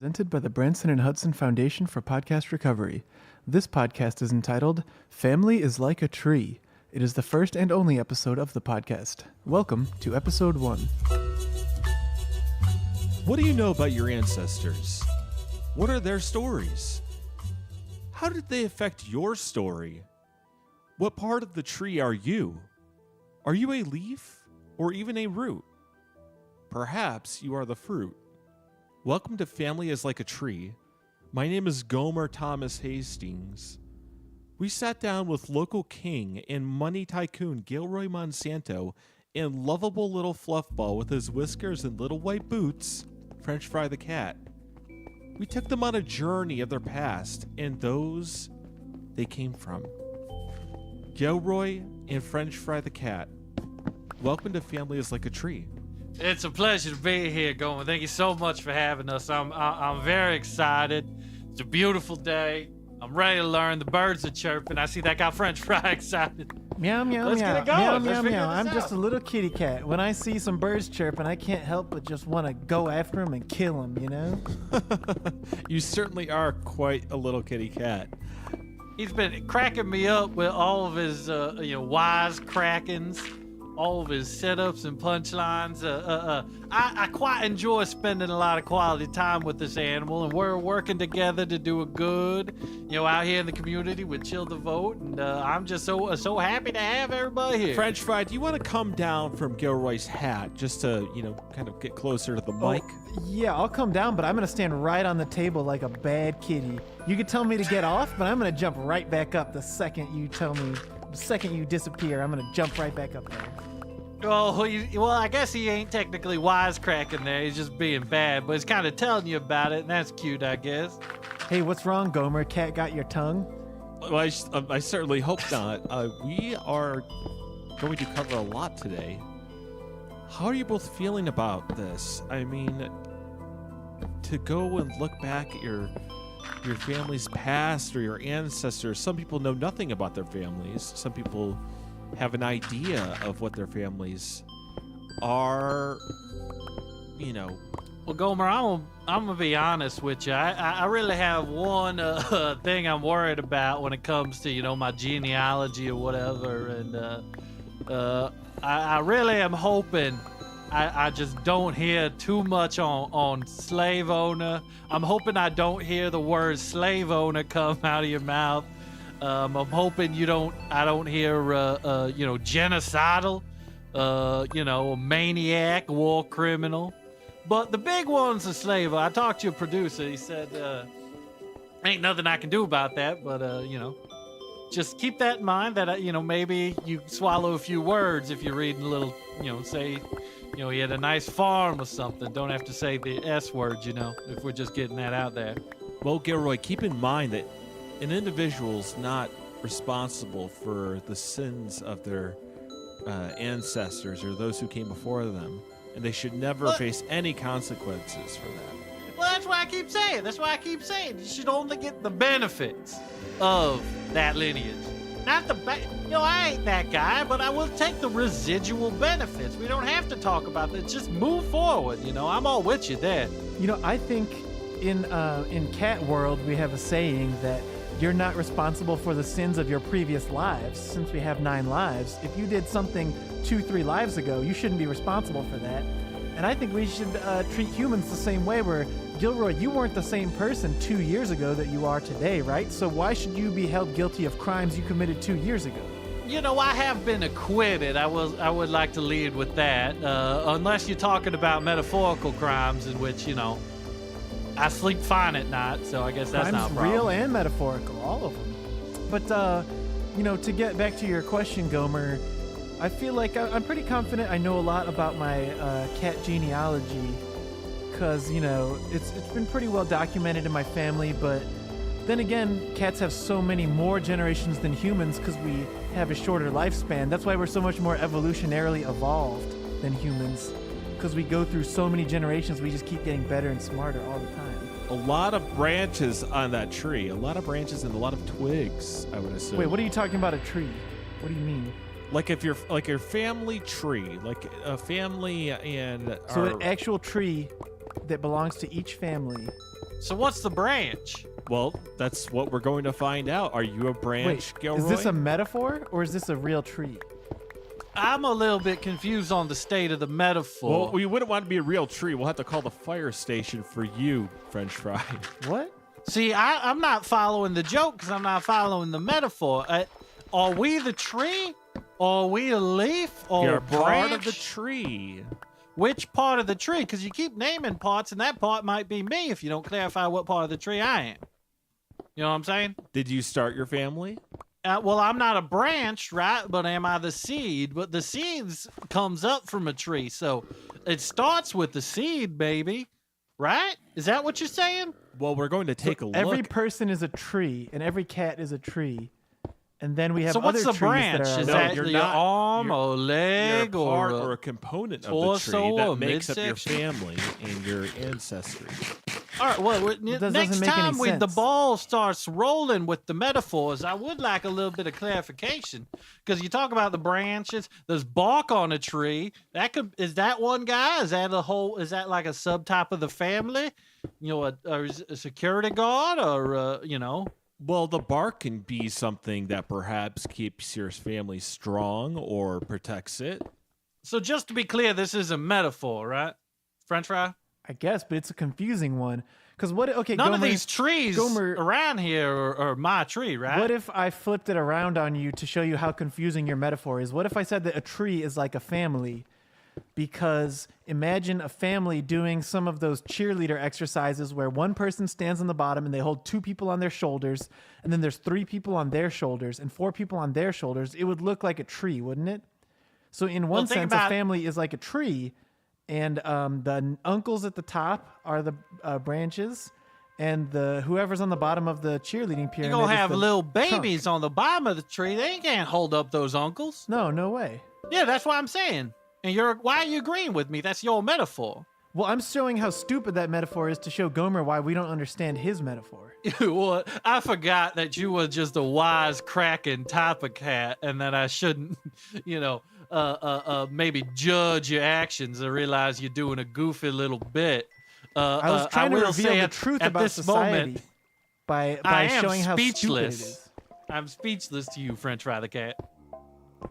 Presented by the Branson and Hudson Foundation for Podcast Recovery. This podcast is entitled Family is Like a Tree. It is the first and only episode of the podcast. Welcome to episode 1. What do you know about your ancestors? What are their stories? How did they affect your story? What part of the tree are you? Are you a leaf or even a root? Perhaps you are the fruit. Welcome to Family is Like a Tree. My name is Gomer Thomas Hastings. We sat down with local king and money tycoon Gilroy Monsanto and lovable little fluffball with his whiskers and little white boots, French Fry the cat. We took them on a journey of their past and those they came from. Gilroy and French Fry the cat. Welcome to Family is Like a Tree. It's a pleasure to be here, Gomer. Thank you so much for having us. I'm very excited. It's a beautiful day. I'm ready to learn. The birds are chirping. I see that got French Fry excited. Meow, meow, Let's meow. get it going. Meow, Let's meow, figure meow. this I'm out. just a little kitty cat. When I see some birds chirping, I can't help but just want to go after them and kill them, you know? You certainly are quite a little kitty cat. He's been cracking me up with all of his, wise crackings, all of his setups and punchlines. I quite enjoy spending a lot of quality time with this animal, and we're working together to do a good, out here in the community with Chill the Vote, and I'm just so happy to have everybody here. French Fry, do you want to come down from Gilroy's hat just to, kind of get closer to the mic? Yeah, I'll come down, but I'm going to stand right on the table like a bad kitty. You could tell me to get off, but I'm going to jump right back up the second you tell me. The second you disappear, I'm going to jump right back up there. Well, I guess he ain't technically wisecracking there. He's just being bad, but he's kind of telling you about it, and that's cute, I guess. Hey, what's wrong, Gomer? Cat got your tongue? Well, I certainly hope not. We are going to cover a lot today. How are you both feeling about this? I mean, to go and look back at your family's past or your ancestors, some people know nothing about their families. Some people have an idea of what their families are, Well, Gomer, I'm gonna be honest with you. I really have one thing I'm worried about when it comes to my genealogy or whatever, and I really am hoping I just don't hear too much on slave owner. I'm hoping I don't hear the word slave owner come out of your mouth. I'm hoping I don't hear, genocidal, a maniac, war criminal. But the big one's a slave. I talked to your producer. He said, ain't nothing I can do about that. But, just keep that in mind that, maybe you swallow a few words if you're reading a little, say, he had a nice farm or something. Don't have to say the S word, if we're just getting that out there. Well, Gilroy, keep in mind that an individual's not responsible for the sins of their ancestors or those who came before them, and they should never face any consequences for that. Well, that's why I keep saying. You should only get the benefits of that lineage. Not the I ain't that guy, but I will take the residual benefits. We don't have to talk about that. Just move forward, I'm all with you there. I think in cat world, we have a saying that you're not responsible for the sins of your previous lives. Since we have 9 lives, if you did something 2-3 lives ago, you shouldn't be responsible for that. And I think we should treat humans the same way, where, Gilroy, you weren't the same person 2 years ago that you are today, right? So why should you be held guilty of crimes you committed 2 years ago? I have been acquitted. I would like to lead with that, unless you're talking about metaphorical crimes in which, I sleep fine at night, so I guess that's not a problem. Real and metaphorical, all of them. But, to get back to your question, Gomer, I feel like I'm pretty confident I know a lot about my cat genealogy, because, it's been pretty well documented in my family, but then again, cats have so many more generations than humans because we have a shorter lifespan. That's why we're so much more evolutionarily evolved than humans. Because we go through so many generations, we just keep getting better and smarter all the time. A lot of branches on that tree. A lot of branches and a lot of twigs, I would assume. Wait, what are you talking about, a tree? What do you mean? Like if you're your family tree, like a family and So an actual tree that belongs to each family. So what's the branch? Well, that's what we're going to find out. Are you a branch, Wait, Gilroy? is this a metaphor or is this a real tree? I'm a little bit confused on the state of the metaphor. Well, we wouldn't want to be a real tree. We'll have to call the fire station for you, French fry. What? See, I'm not following the joke because I'm not following the metaphor. Are we the tree? Or are we a leaf? Or You're a branch? part of the tree. Which part of the tree? Because you keep naming parts, and that part might be me if you don't clarify what part of the tree I am. You know what I'm saying? Did you start your family? Well, I'm not a branch, right? But am I the seed? But the seeds comes up from a tree, so it starts with the seed, baby. Right? Is that what you're saying? Well, we're going to take a look. Every person is a tree, and every cat is a tree. And then we have So other what's the trees branch? that are Is No, that you're your not- arm you're- or leg You're a part or or a component of the torso tree that or makes up your midsection? family and your ancestry. All right, well, doesn't next make any time the sense. ball starts rolling with the metaphors, I would like a little bit of clarification because you talk about the branches. There's bark on a tree. Is that one guy? Is that is that like a subtype of the family? You know, a security guard or you know? Well, the bark can be something that perhaps keeps your family strong or protects it. So just to be clear, this is a metaphor, right? French fry. I guess, but it's a confusing one. Because what? Okay, None of Gomer, these trees Gomer- around here are my tree, right? What if I flipped it around on you to show you how confusing your metaphor is? What if I said that a tree is like a family? Because imagine a family doing some of those cheerleader exercises where one person stands on the bottom and they hold 2 people on their shoulders, and then there's 3 people on their shoulders and 4 people on their shoulders. It would look like a tree, wouldn't it? So in one think sense, about- a family is like a tree, and the uncles at the top are the branches, and the whoever's on the bottom of the cheerleading pyramid. You're gonna is have the little trunk. babies on the bottom of the tree. They can't hold up those uncles. No way. Yeah, that's what I'm saying. And why are you agreeing with me? That's your metaphor. Well, I'm showing how stupid that metaphor is to show Gomer why we don't understand his metaphor. Well, I forgot that you were just a wise cracking type of cat, and that I shouldn't, you know, maybe judge your actions and realize you're doing a goofy little bit. I was trying to will reveal say the at- truth at about this society moment, by I am showing how stupid it speechless. is. I'm speechless to you, French fry the cat.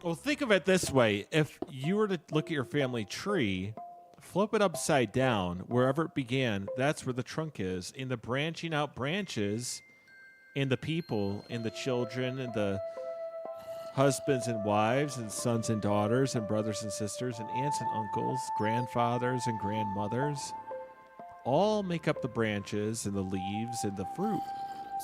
Well, think of it this way. If you were to look at your family tree, flip it upside down, wherever it began, that's where the trunk is. In the branching out branches, in the people, in the children, and the husbands and wives, and sons and daughters, and brothers and sisters, and aunts and uncles, grandfathers and grandmothers, all make up the branches and the leaves and the fruit.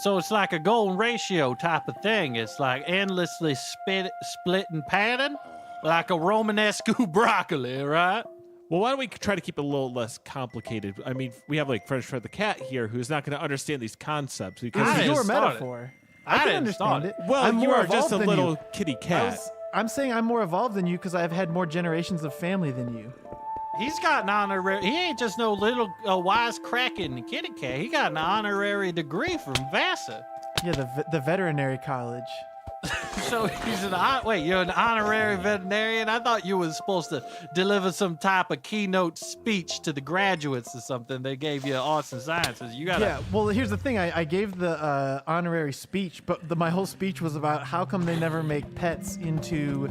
So it's like a golden ratio type of thing. It's like endlessly splitting pattern, like a Romanesque broccoli, right? Well, why don't we try to keep it a little less complicated? I mean, we have like French Fred the cat here, who's not going to understand these concepts because I It's didn't your start it. metaphor. I can didn't understand start it. well, I'm you more are just evolved a than little you. kitty cat. I'm saying I'm more evolved than you because I've had more generations of family than you. He's got an honorary. He ain't just no little wise cracking kitty cat. He got an honorary degree from Vassar. Yeah, the veterinary college. So he's wait. You're an honorary veterinarian. I thought you was supposed to deliver some type of keynote speech to the graduates or something. They gave you arts and sciences. You got Yeah, well, here's the thing. I gave the honorary speech, but my whole speech was about how come they never make pets into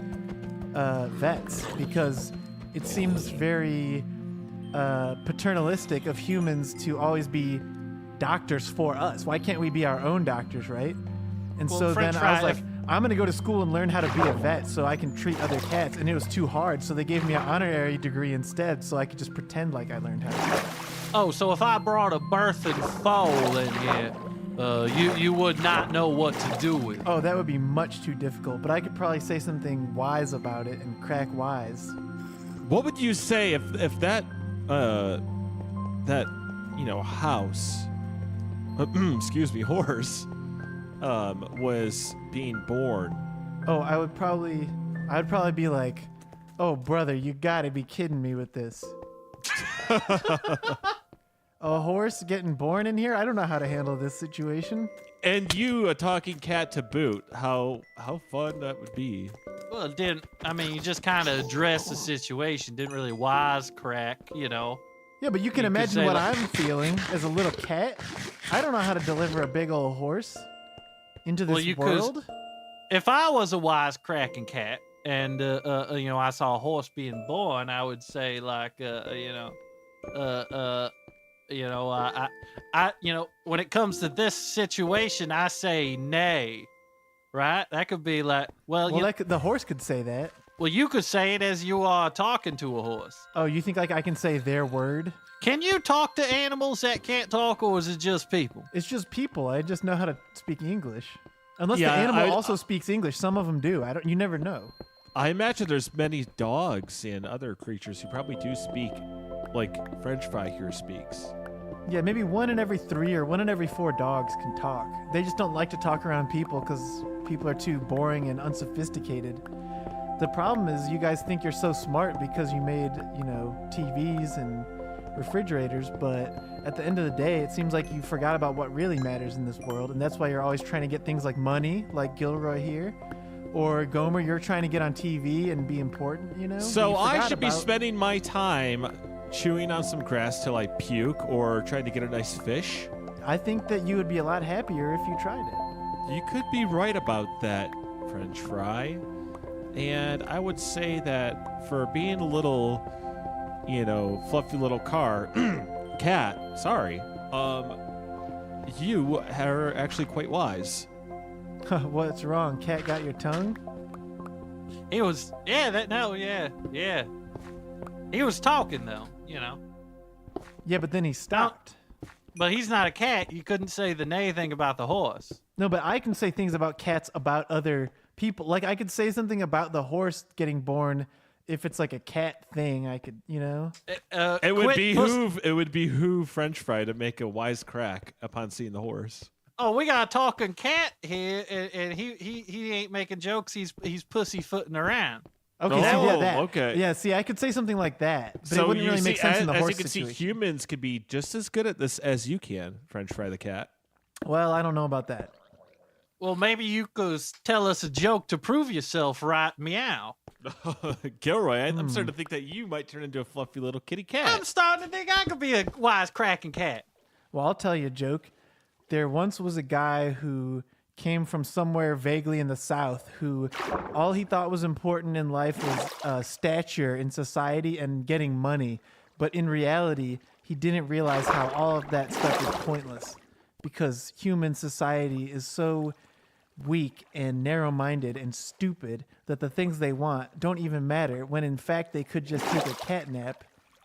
vets, because it seems very paternalistic of humans to always be doctors for us. Why can't we be our own doctors, right? And Well, so French then I was fry, like, I'm going to go to school and learn how to be a vet so I can treat other cats. And it was too hard. So they gave me an honorary degree instead so I could just pretend like I learned how to. Oh, so if I brought a birthing foal in here, you would not know what to do with it. Oh, that would be much too difficult. But I could probably say something wise about it and crack wise. What would you say if that house, excuse me, horse, was being born? Oh, I'd probably be like, oh, brother, you gotta be kidding me with this. A horse getting born in here? I don't know how to handle this situation. And you, a talking cat to boot. How fun that would be. Well, you just kind of addressed the situation. Didn't really wisecrack, you know. Yeah, but you can You could imagine say, what like- I'm feeling as a little cat. I don't know how to deliver a big old horse into this Well, you could- world. If I was a wisecracking cat and I saw a horse being born, I would say like when it comes to this situation, I say nay, right? That could be like, well, Well, the horse could say that. well, you could say it as you are talking to a horse. Oh, you think like I can say their word? Can you talk to animals that can't talk, or is it just people? It's just people. I just know how to speak English. Unless Yeah, the animal I- also speaks English. Some of them do. You never know. I imagine there's many dogs and other creatures who probably do speak like French Fry here speaks. Yeah, maybe 1 in every 3 or 1 in every 4 dogs can talk. They just don't like to talk around people because people are too boring and unsophisticated. The problem is you guys think you're so smart because you made, TVs and refrigerators, but at the end of the day, it seems like you forgot about what really matters in this world, and that's why you're always trying to get things like money, like Gilroy here. Or Gomer, you're trying to get on TV and be important, But So you I forgot should be about- spending my time chewing on some grass till I puke or trying to get a nice fish? I think that you would be a lot happier if you tried it. You could be right about that, French Fry. And I would say that for being a little, fluffy little cat, sorry, you are actually quite wise. What's wrong? Cat got your tongue? He was, yeah. He was talking though, Yeah, but then he stopped. But he's not a cat. You couldn't say the nay thing about the horse. No, but I can say things about cats about other people. Like I could say something about the horse getting born if it's like a cat thing. I could, It would behoove French Fry to make a wise crack upon seeing the horse. Oh, we got a talking cat here, and he ain't making jokes. He's pussyfooting around. Okay, so yeah, Oh, that. okay. Yeah, see, I could say something like that, but So it wouldn't you really see, make sense in the as horse you can situation. see, humans could be just as good at this as you can, French Fry the cat. Well, I don't know about that. Well, maybe you could tell us a joke to prove yourself right, meow. Gilroy, I'm starting to think that you might turn into a fluffy little kitty cat. I'm starting to think I could be a wisecracking cat. Well, I'll tell you a joke. There once was a guy who came from somewhere vaguely in the South who all he thought was important in life was stature in society and getting money. But in reality, he didn't realize how all of that stuff is pointless because human society is so weak and narrow-minded and stupid that the things they want don't even matter when in fact they could just take a cat nap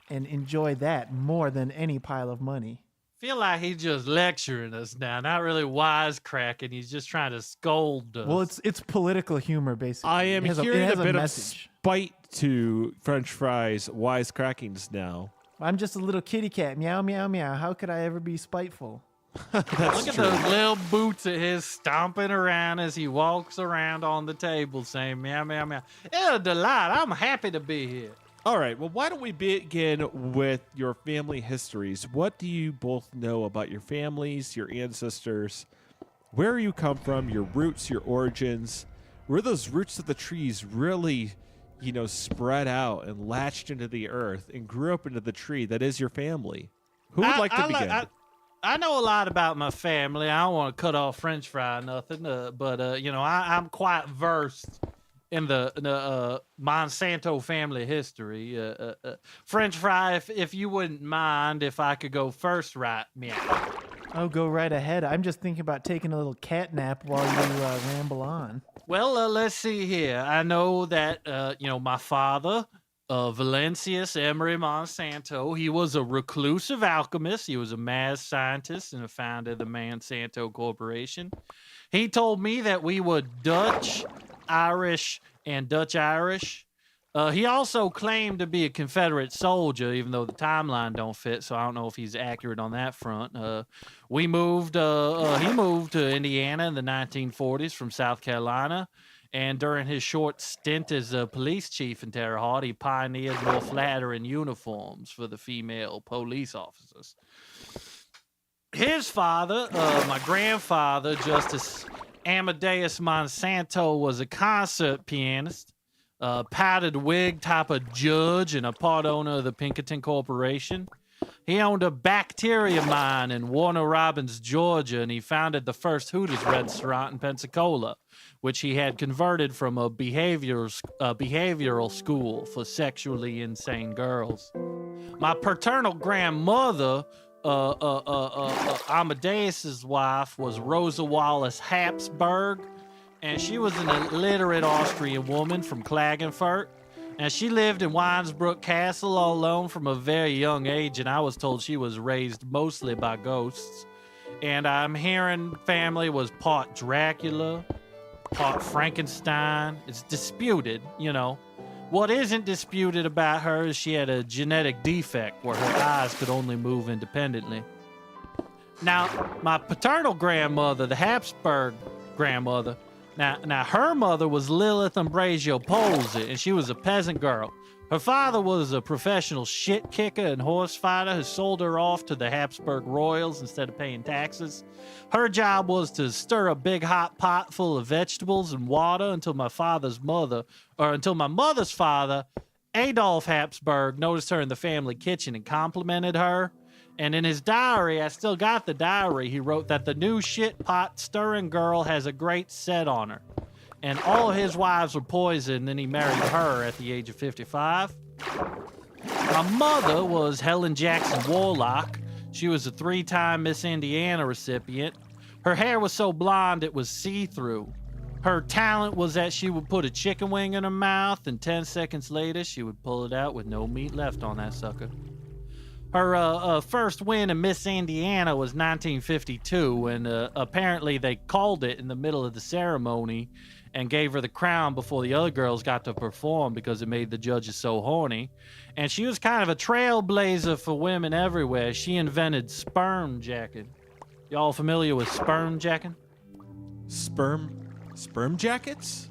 and enjoy that more than any pile of money. Feel like he's just lecturing us now, not really wisecracking. He's just trying to scold us. Well, it's political humor, basically. I am It has hearing it a has bit of message. spite to French Fry's wisecrackings now. I'm just a little kitty cat. Meow, meow, meow. How could I ever be spiteful? Look at those little boots of his stomping around as he walks around on the table saying meow, meow, meow. It's a delight. I'm happy to be here. All right, well, why don't we begin with your family histories? What do you both know about your families, your ancestors, where you come from, your roots, your origins? Were those roots of the trees really, spread out and latched into the earth and grew up into the tree that is your family? Who would like to begin? I know a lot about my family. I don't want to cut off French Fry or nothing, but I'm quite versed in the Monsanto family history. French Fry, if you wouldn't mind if I could go first, right? Meow. Oh, go right ahead. I'm just thinking about taking a little cat nap while you ramble on. Well, let's see here. I know that, my father, Valencius Emery Monsanto, he was a reclusive alchemist. He was a mad scientist and a founder of the Monsanto Corporation. He told me that we were Dutch, Irish, and Dutch-Irish. He also claimed to be a Confederate soldier, even though the timeline don't fit, so I don't know if he's accurate on that front. He moved to Indiana in the 1940s from South Carolina, and during his short stint as a police chief in Terre Haute, he pioneered more flattering uniforms for the female police officers. His father, my grandfather, Justice Amadeus Monsanto, was a concert pianist, powdered wig type of judge, and a part owner of the Pinkerton Corporation. He owned a bacteria mine in Warner Robins, Georgia, and he founded the first Hooters restaurant in Pensacola, which he had converted from a behavioral school for sexually insane girls. My paternal grandmother, Amadeus's wife, was Rosa Wallace Habsburg, and she was an illiterate Austrian woman from Klagenfurt. And she lived in Winesbrook Castle all alone from a very young age, and I was told she was raised mostly by ghosts. And I'm hearing family was part Dracula, part Frankenstein. It's disputed, you know. What isn't disputed about her is she had a genetic defect where her eyes could only move independently. Now, my paternal grandmother, the Habsburg grandmother, Now, her mother was Lilith Ambrosio Polsey, and she was a peasant girl. Her father was a professional shit kicker and horse fighter who sold her off to the Habsburg royals instead of paying taxes. Her job was to stir a big hot pot full of vegetables and water until my mother's father, Adolf Habsburg, noticed her in the family kitchen and complimented her. And in his diary, I still got the diary, he wrote that the new shit pot stirring girl has a great set on her. And all of his wives were poisoned, and he married her at the age of 55. My mother was Helen Jackson Warlock. She was a 3-time Miss Indiana recipient. Her hair was so blonde it was see-through. Her talent was that she would put a chicken wing in her mouth, and 10 seconds later, she would pull it out with no meat left on that sucker. Her first win in Miss Indiana was 1952, and apparently they called it in the middle of the ceremony and gave her the crown before the other girls got to perform because it made the judges so horny. And she was kind of a trailblazer for women everywhere. She invented sperm jacking. Y'all familiar with sperm jacking? Sperm jackets?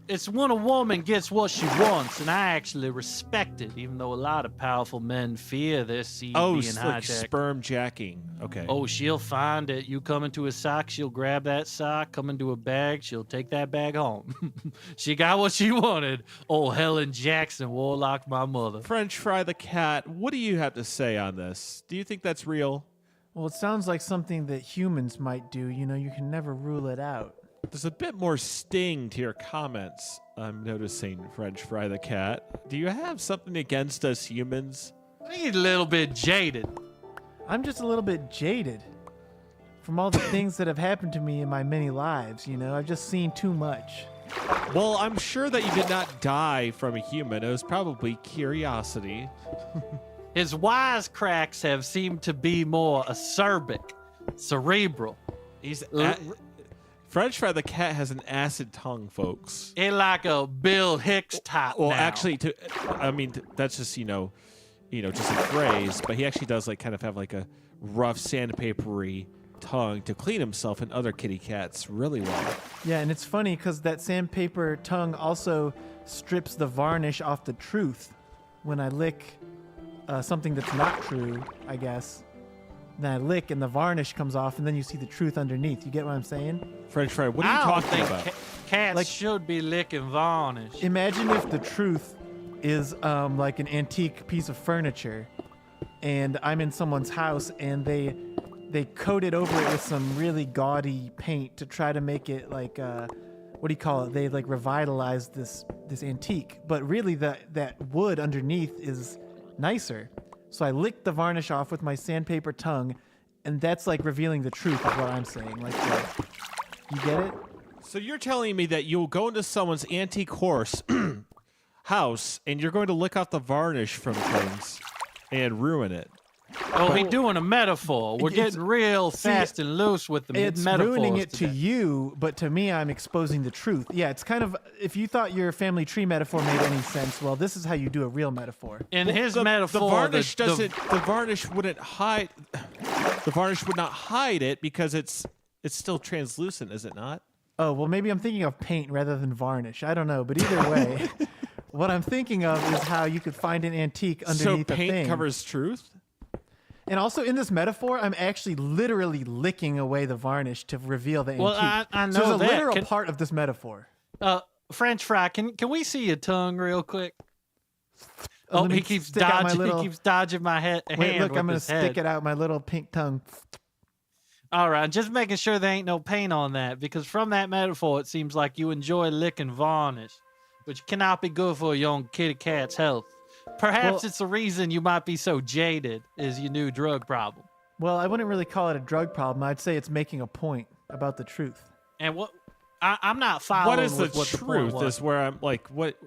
It's when a woman gets what she wants, and I actually respect it, even though a lot of powerful men fear their seed being hijacked. Like sperm jacking. Okay. Oh, she'll find it. You come into a sock, she'll grab that sock. Come into a bag, she'll take that bag home. She got what she wanted. Oh, Helen Jackson, Warlock, my mother. French Fry the Cat, what do you have to say on this? Do you think that's real? Well, it sounds like something that humans might do. You know, you can never rule it out. There's a bit more sting to your comments, I'm noticing, French Fry the Cat. Do you have something against us humans? He's a little bit jaded. I'm just a little bit jaded from all the things that have happened to me in my many lives, you know? I've just seen too much. Well, I'm sure that you did not die from a human. It was probably curiosity. His wisecracks have seemed to be more acerbic, cerebral. French Fry the Cat has an acid tongue, folks. It's like a Bill Hicks type. Well, now. actually, that's just just a phrase. But he actually does kind of have like a rough sandpapery tongue to clean himself and other kitty cats really well. Yeah, and it's funny because that sandpaper tongue also strips the varnish off the truth. When I lick something that's not true, I guess. Then I lick and the varnish comes off, and then you see the truth underneath. You get what I'm saying? French Fry, what are you talking about? Cats should be licking varnish. Imagine if the truth is like an antique piece of furniture, and I'm in someone's house, and they coated over it with some really gaudy paint to try to make it like what do you call it? They like revitalized this antique, but really that wood underneath is nicer. So I licked the varnish off with my sandpaper tongue, and that's like revealing the truth of what I'm saying. Like, you get it? So you're telling me that you'll go into someone's antique horse house, and you're going to lick off the varnish from things and ruin it. Oh, he's doing a metaphor. We're getting real fast and loose with the metaphors. It's ruining it today. to you, but to me, I'm exposing the truth. Yeah, it's kind of, if you thought your family tree metaphor made any sense, well, this is how you do a real metaphor. In his metaphor, the varnish wouldn't hide. The varnish would not hide it because it's still translucent, is it not? Oh, well, maybe I'm thinking of paint rather than varnish. I don't know, but either way, what I'm thinking of is how you could find an antique underneath a thing. So paint covers truth? And also in this metaphor, I'm actually literally licking away the varnish to reveal the antique. Well, I know so there's a that. literal part of this metaphor. French Fry, can we see your tongue real quick? Oh, let me he keeps stick out my dodging. little- He keeps dodging my hand. Wait, look, with I'm gonna his stick head. it out my little pink tongue. All right, just making sure there ain't no paint on that, because from that metaphor, it seems like you enjoy licking varnish, which cannot be good for a young kitty cat's health. Perhaps Well- it's the reason you might be so jaded is your new drug problem. Well, I wouldn't really call it a drug problem. I'd say it's making a point about the truth. And what I'm not following. What is the with what the point truth? was. Is where I'm like, what?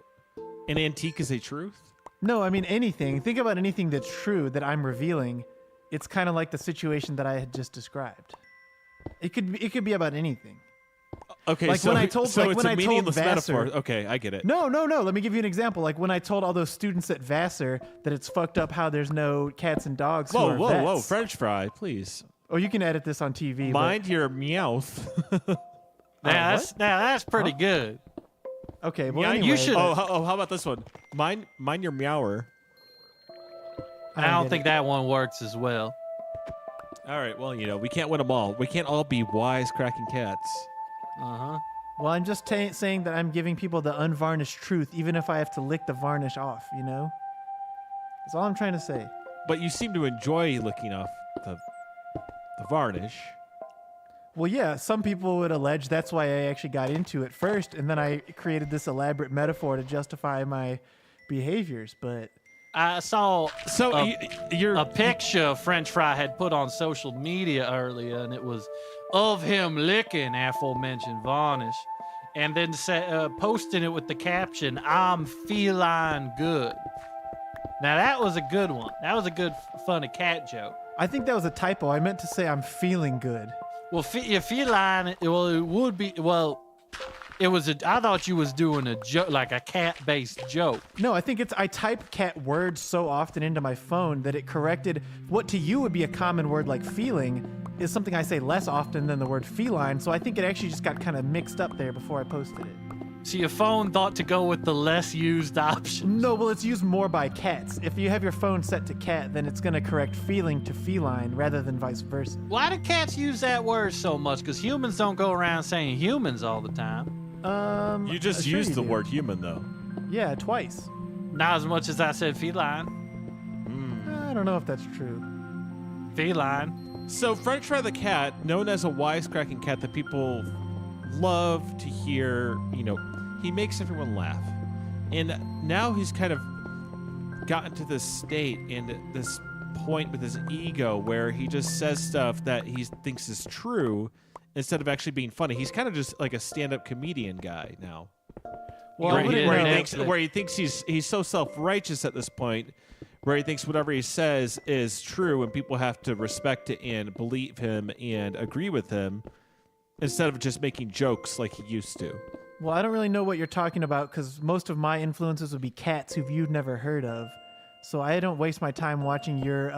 An antique is a truth? No, I mean anything. Think about anything that's true that I'm revealing. It's kind of like the situation that I had just described. It could be about anything. Okay, Like so, when I told- so like it's when a I told meaningless Vassar- metaphor. Okay, I get it. No. Let me give you an example. Like when I told all those students at Vassar that it's fucked up how there's no cats and dogs. who are Whoa, vets. French fry, please. Oh, you can edit this on TV. Mind your meowth. Now that's pretty good. Okay, well, Yeah, anyway, you should- how about this one? Mind your meower. I don't get think it. that one works as well. All right, well, we can't win them all. We can't all be wisecracking cats. Uh-huh. Well, I'm just saying that I'm giving people the unvarnished truth, even if I have to lick the varnish off. That's all I'm trying to say. But you seem to enjoy licking off the varnish. Well, yeah, some people would allege that's why I actually got into it first, and then I created this elaborate metaphor to justify my behaviors. But I saw So you're a picture French Fry had put on social media earlier, and it was of him licking aforementioned varnish, and then posting it with the caption, "I'm feline good." Now that was a good one. That was a good, funny cat joke. I think that was a typo. I meant to say I'm feeling good. Well, your feline. Well, it would be. Well, it was. I thought you was doing a joke, like a cat-based joke. No, I think I type cat words so often into my phone that it corrected what to you would be a common word like feeling is something I say less often than the word feline. So I think it actually just got kind of mixed up there before I posted it. So your phone thought to go with the less used option. No, well, it's used more by cats. If you have your phone set to cat, then it's going to correct feeling to feline rather than vice versa. Why do cats use that word so much? Because humans don't go around saying humans all the time. you just sure used you the do. word human though. Yeah, twice. Not as much as I said feline. I don't know if that's true. Feline. So French Fry the cat, known as a wisecracking cat that people love to hear, he makes everyone laugh. And now he's kind of gotten to this state and this point with his ego where he just says stuff that he thinks is true instead of actually being funny. He's kind of just like a stand-up comedian guy now. Well, Where he where he thinks he's so self-righteous at this point, where he thinks whatever he says is true and people have to respect it and believe him and agree with him instead of just making jokes like he used to. Well, I don't really know what you're talking about because most of my influences would be cats who you've never heard of. So I don't waste my time watching your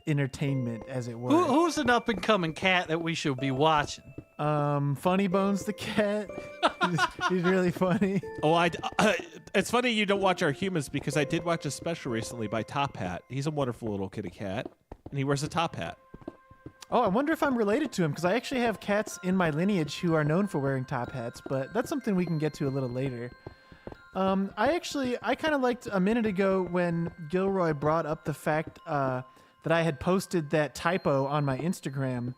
entertainment, as it were. Who's an up-and-coming cat that we should be watching? Funny Bones the cat. He's really funny. Oh, it's funny you don't watch our humans because I did watch a special recently by Top Hat. He's a wonderful little kitty cat, and he wears a top hat. Oh, I wonder if I'm related to him because I actually have cats in my lineage who are known for wearing top hats, but that's something we can get to a little later. I kind of liked a minute ago when Gilroy brought up the fact that I had posted that typo on my Instagram.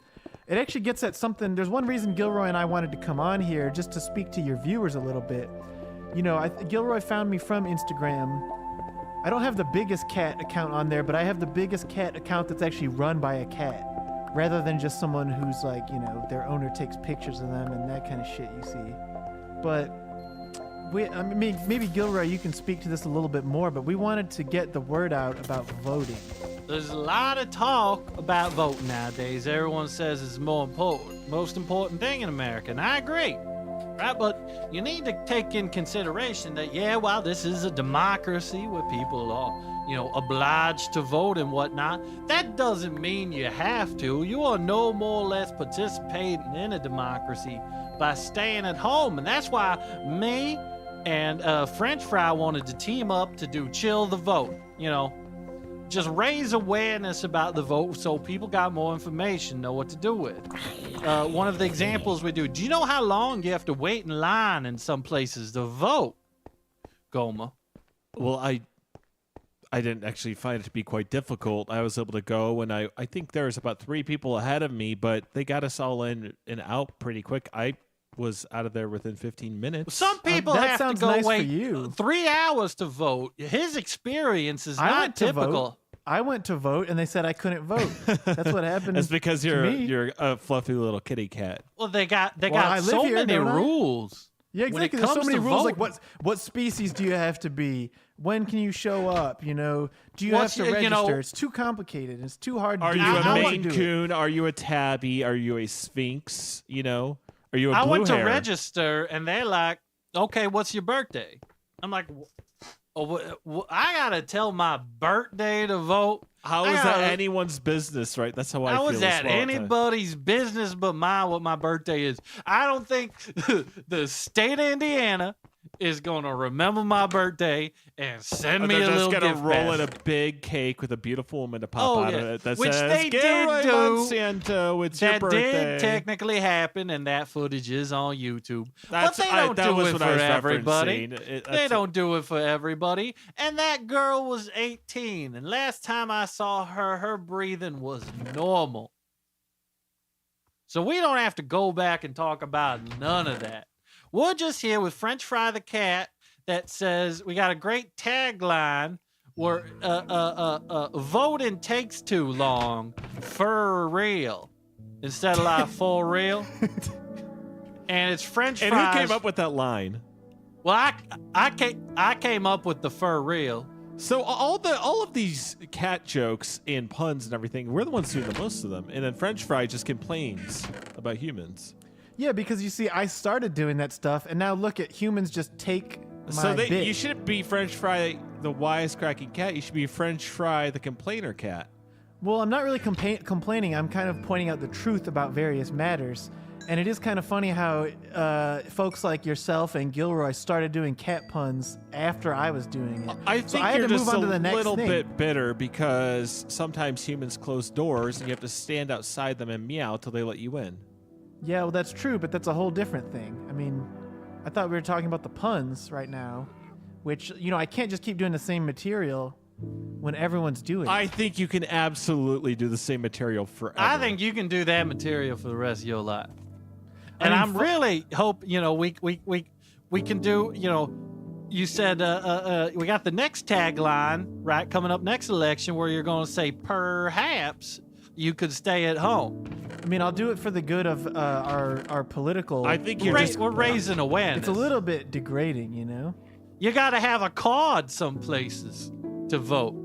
It actually gets at something. There's one reason Gilroy and I wanted to come on here, just to speak to your viewers a little bit. Gilroy found me from Instagram. I don't have the biggest cat account on there, but I have the biggest cat account that's actually run by a cat, rather than just someone who's like, their owner takes pictures of them and that kind of shit you see. But maybe Gilroy, you can speak to this a little bit more, but we wanted to get the word out about voting. There's a lot of talk about voting nowadays. Everyone says it's most important thing in America, and I agree. Right, but you need to take in consideration that, while this is a democracy where people are, obliged to vote and whatnot, that doesn't mean you have to. You are no more or less participating in a democracy by staying at home, and that's why me and French Fry wanted to team up to do Chill the Vote. Just raise awareness about the vote so people got more information, know what to do with. One of the examples we do you know how long you have to wait in line in some places to vote, Goma? Well, I didn't actually find it to be quite difficult. I was able to go, and I think there was about 3 people ahead of me, but they got us all in and out pretty quick. I was out of there within 15 minutes. Some people that have to sounds go nice for wait you. 3 hours to vote. His experience is I not went to typical. vote. I went to vote, and they said I couldn't vote. That's what happened. It's because to me. you're a fluffy little kitty cat. Well, they got I live so here, many don't I? rules. Yeah, When it exactly. There's so comes many to rules. Like, voting. what species do you have to be? When can you show up? You know, do you What's have to your- register? you know- it's too complicated. It's too hard to Are do. you I a know what Maine to do it. Coon? Are you a tabby? Are you a Sphinx? You know? Are you a I blue went to hair? register, and they're like, "Okay, what's your birthday?" I'm like, "I gotta tell my birthday to vote." How I is that gotta- anyone's business, right? That's how I How feel. is that as well. anybody's business but mine what my birthday is? I don't think the state of Indiana is going to remember my birthday and send me They're a just little gonna gift roll in a basket. big cake with a beautiful woman to pop Oh, out yeah. of it that Which says, they "Get did right, do. Monsanto, it's your That birthday." did technically happen, and that footage is on YouTube. That's- but they I- don't that do was it what for I was everybody. referencing. They That's- don't do it for everybody. And that girl was 18, and last time I saw her, her breathing was normal. So we don't have to go back and talk about none of that. We're just here with French Fry the Cat that says we got a great tagline where voting takes too long for real instead of like for real. And it's French And fries. who came up with that line? Well, I came up with the for real. So all of these cat jokes and puns and everything, we're the ones doing the most of them. And then French Fry just complains about humans. Yeah, because you see, I started doing that stuff, and now look at humans just take my So bit. you shouldn't be French Fry the wisecracking cat. You should be French Fry the complainer cat. Well, I'm not really complaining. I'm kind of pointing out the truth about various matters. And it is kind of funny how folks like yourself and Gilroy started doing cat puns after I was doing it. I So think I had you're to just move on a to the next little thing. bit bitter because sometimes humans close doors and you have to stand outside them and meow till they let you in. Yeah, well, that's true, but that's a whole different thing. I mean, I thought we were talking about the puns right now, which, you know, I can't just keep doing the same material when everyone's doing I it. think you can absolutely do the same material forever. I think you can do that material for the rest of your life. And I mean, I'm really hope, you know, we can do, you know, you said we got the next tagline, right, coming up next election where you're going to say perhaps you could stay at home. I mean, I'll do it for the good of our political... I think you're We're raising awareness. It's a little bit degrading, you know? You got to have a card some places to vote.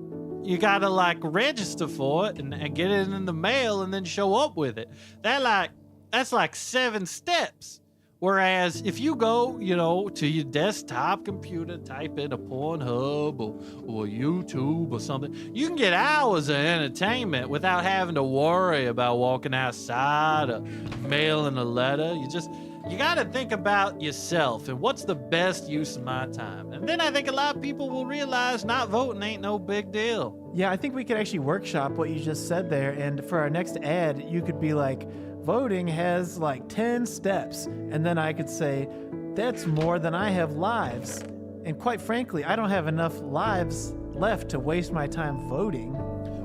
You got to like register for it and get it in the mail and then show up with it. That's like 7 steps. Whereas if you go, you know, to your desktop computer, type in a Pornhub or YouTube or something, you can get hours of entertainment without having to worry about walking outside or mailing a letter. You got to think about yourself and what's the best use of my time. And then I think a lot of people will realize not voting ain't no big deal. Yeah, I think we could actually workshop what you just said there. And for our next ad, you could be like, voting has like 10 steps. And then I could say, that's more than I have lives. And quite frankly, I don't have enough lives left to waste my time voting.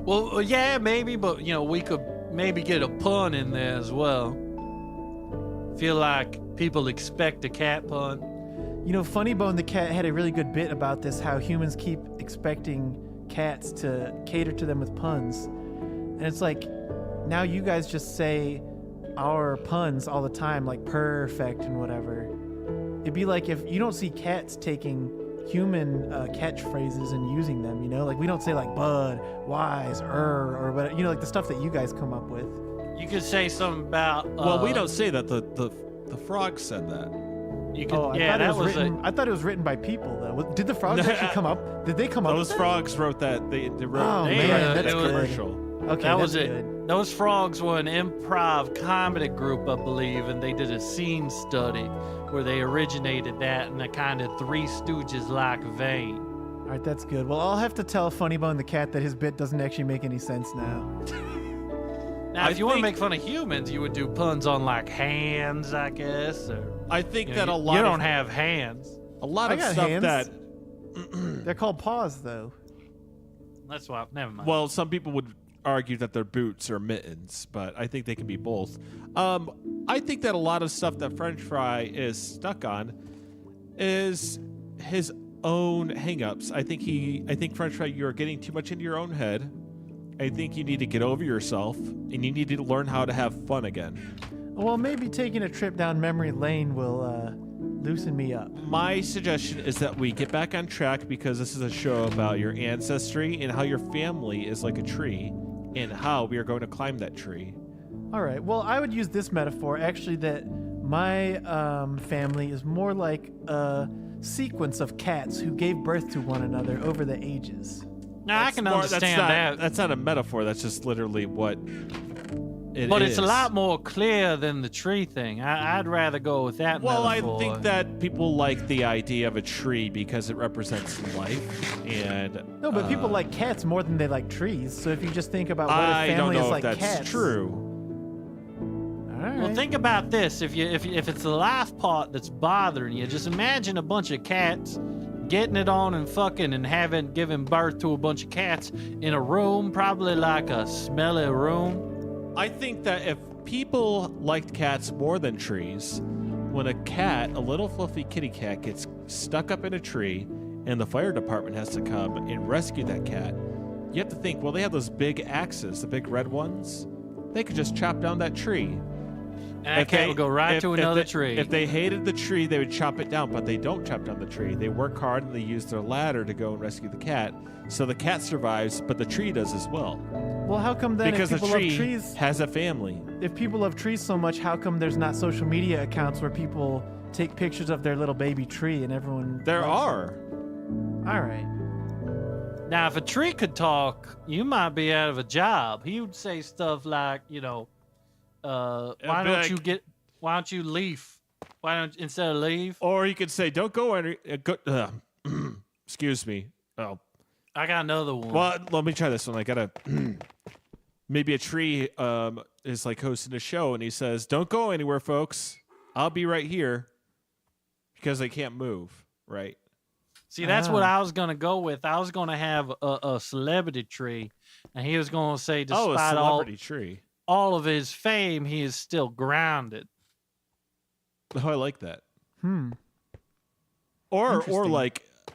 Well, yeah, maybe, but, you know, we could maybe get a pun in there as well. Feel like people expect a cat pun. You know, Funny Bone the cat had a really good bit about this, how humans keep expecting cats to cater to them with puns. And it's like, now you guys just say our puns all the time, like perfect and whatever. It'd be like if you don't see cats taking human catchphrases and using them, you know? Like we don't say like bud, wise, or whatever, you know, like the stuff that you guys come up with. You could say something about. Well, we don't say that. The frog said that. You could, Oh, yeah, that was written. I thought it was written by people though. Did the frogs actually come up? Did they come up? Those with frogs wrote that. They wrote Oh, man, it that's in a good. commercial. that? Okay, that was that's it. good. Those frogs were an improv comedy group, I believe, and they did a scene study where they originated that in a kind of Three Stooges-like vein. All right, that's good. Well, I'll have to tell Funny Bone the cat that his bit doesn't actually make any sense now. Now, I if you want to think- make fun of humans, you would do puns on like hands, I guess. Or, I think you know, that a you lot. don't of, have hands. a lot I of got stuff hands. that They're called paws, though. That's why. Never mind. Well, some people would argue that they're boots or mittens, but I think they can be both. I think that a lot of stuff that French Fry is stuck on is his own hangups. I think French Fry, you're getting too much into your own head. I think you need to get over yourself, and you need to learn how to have fun again. Well, maybe taking a trip down memory lane will loosen me up. My suggestion is that we get back on track, because this is a show about your ancestry and how your family is like a tree and how we are going to climb that tree. All right. Well, I would use this metaphor, actually, that my family is more like a sequence of cats who gave birth to one another over the ages. Now, I can understand that. That's not a metaphor. That's just literally what it but is. it's a lot more clear than the tree thing. I'd rather go with that metaphor. I think that people like the idea of a tree because it represents life. And no, but people like cats more than they like trees. So if you just think about what a family is like, cats. I don't know if that's cats. true. All right. Well, think about this. If it's the life part that's bothering you, just imagine a bunch of cats getting it on and fucking and giving birth to a bunch of cats in a room, probably like a smelly room. I think that if people liked cats more than trees, when a little fluffy kitty cat gets stuck up in a tree and the fire department has to come and rescue that cat, you have to think, well, they have those big axes, the big red ones. They could just chop down that tree. And that cat would go right to another tree. If they hated the tree, they would chop it down, but they don't chop down the tree. They work hard and they use their ladder to go and rescue the cat. So the cat survives, but the tree does as well. Well, how come then because if people the tree love trees has a family? If people love trees so much, how come there's not social media accounts where people take pictures of their little baby tree and everyone... There are. All right. Now, if a tree could talk, you might be out of a job. He would say stuff like, why don't you leave? Why don't instead of leave? Or you could say, don't go any. Excuse me. Oh, I got another one. well, let me try this one. I gotta. Maybe a tree is like hosting a show, and he says, "Don't go anywhere, folks. I'll be right here," because they can't move. Right. See, that's what I was gonna go with. I was gonna have a celebrity tree, and he was gonna say, A despite celebrity tree. all of his fame, he is still grounded. Oh, I like that. Interesting.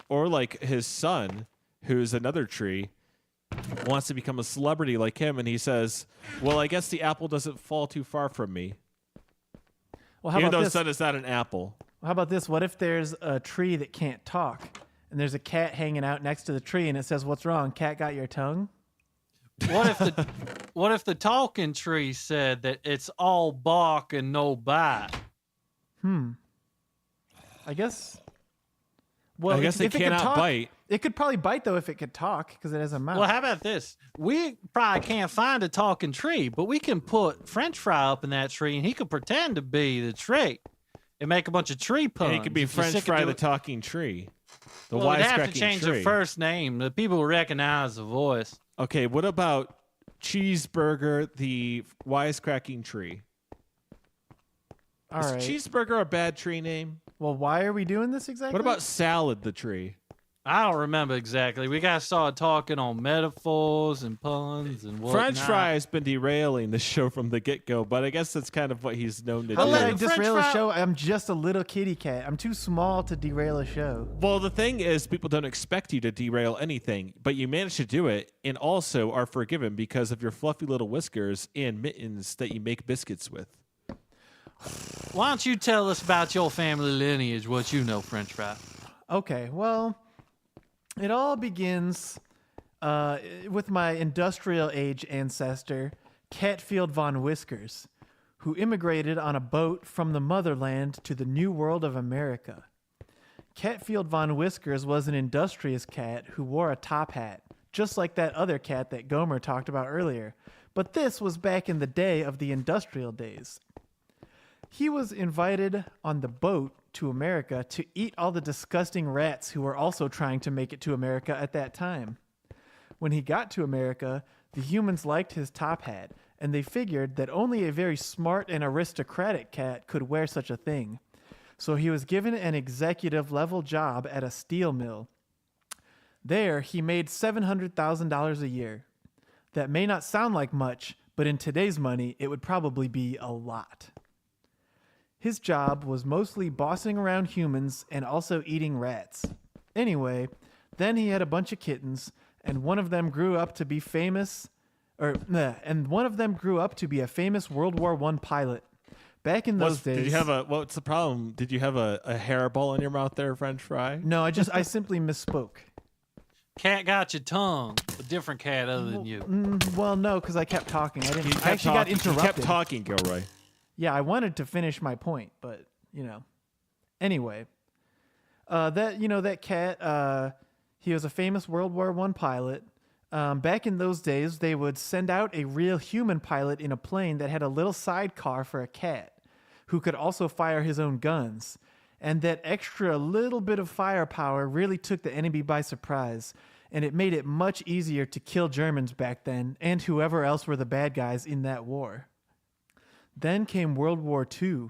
Or like his son, who's another tree, wants to become a celebrity like him, and he says, "Well, I guess the apple doesn't fall too far from me." Well, how Even about though this? the sun is not an apple. How about this? What if there's a tree that can't talk, and there's a cat hanging out next to the tree, and it says, "What's wrong? Cat got your tongue?" What if the talking tree said that it's all bark and no bite? I guess. Well, I guess they if it could cannot talk, bite. It could probably bite though if it could talk because it has a mouth. Well, how about this? We probably can't find a talking tree, but we can put French Fry up in that tree, and he could pretend to be the tree and make a bunch of tree puns. And it could be If you're French sick of Fry the doing- talking tree. The Well, we'd have wisecracking to change tree. the first name. The people will recognize the voice. Okay, what about Cheeseburger the wisecracking tree? All Is right. Cheeseburger a bad tree name? Well, why are we doing this exactly? What about Salad the tree? I don't remember exactly. We got to start talking on metaphors and puns and whatnot. French Fry has been derailing the show from the get-go, but I guess that's kind of what he's known to How do. did I French derail a fry- show? I'm just a little kitty cat. I'm too small to derail a show. Well, the thing is, people don't expect you to derail anything, but you manage to do it, and also are forgiven because of your fluffy little whiskers and mittens that you make biscuits with. Why don't you tell us about your family lineage, what you know, French Fry? Okay, well, it all begins with my industrial age ancestor, Catfield von Whiskers, who immigrated on a boat from the motherland to the New World of America. Catfield von Whiskers was an industrious cat who wore a top hat, just like that other cat that Gomer talked about earlier. But this was back in the day of the industrial days. He was invited on the boat to America to eat all the disgusting rats who were also trying to make it to America at that time. When he got to America, the humans liked his top hat, and they figured that only a very smart and aristocratic cat could wear such a thing. So he was given an executive level job at a steel mill. There, he made $700,000 a year. That may not sound like much, but in today's money, it would probably be a lot. His job was mostly bossing around humans and also eating rats. Anyway, then he had a bunch of kittens, and one of them grew up to be a famous World War I pilot. Back in those days, what's the problem? Did you have a hairball in your mouth there, French fry? No, I simply misspoke. Cat got your tongue. A different cat other than you. Well, no, because I kept talking. I actually got interrupted. You kept talking, Gilroy. Yeah, I wanted to finish my point, but Anyway, that cat. He was a famous World War I pilot. Back in those days, they would send out a real human pilot in a plane that had a little sidecar for a cat, who could also fire his own guns. And that extra little bit of firepower really took the enemy by surprise, and it made it much easier to kill Germans back then, and whoever else were the bad guys in that war. Then came World War II.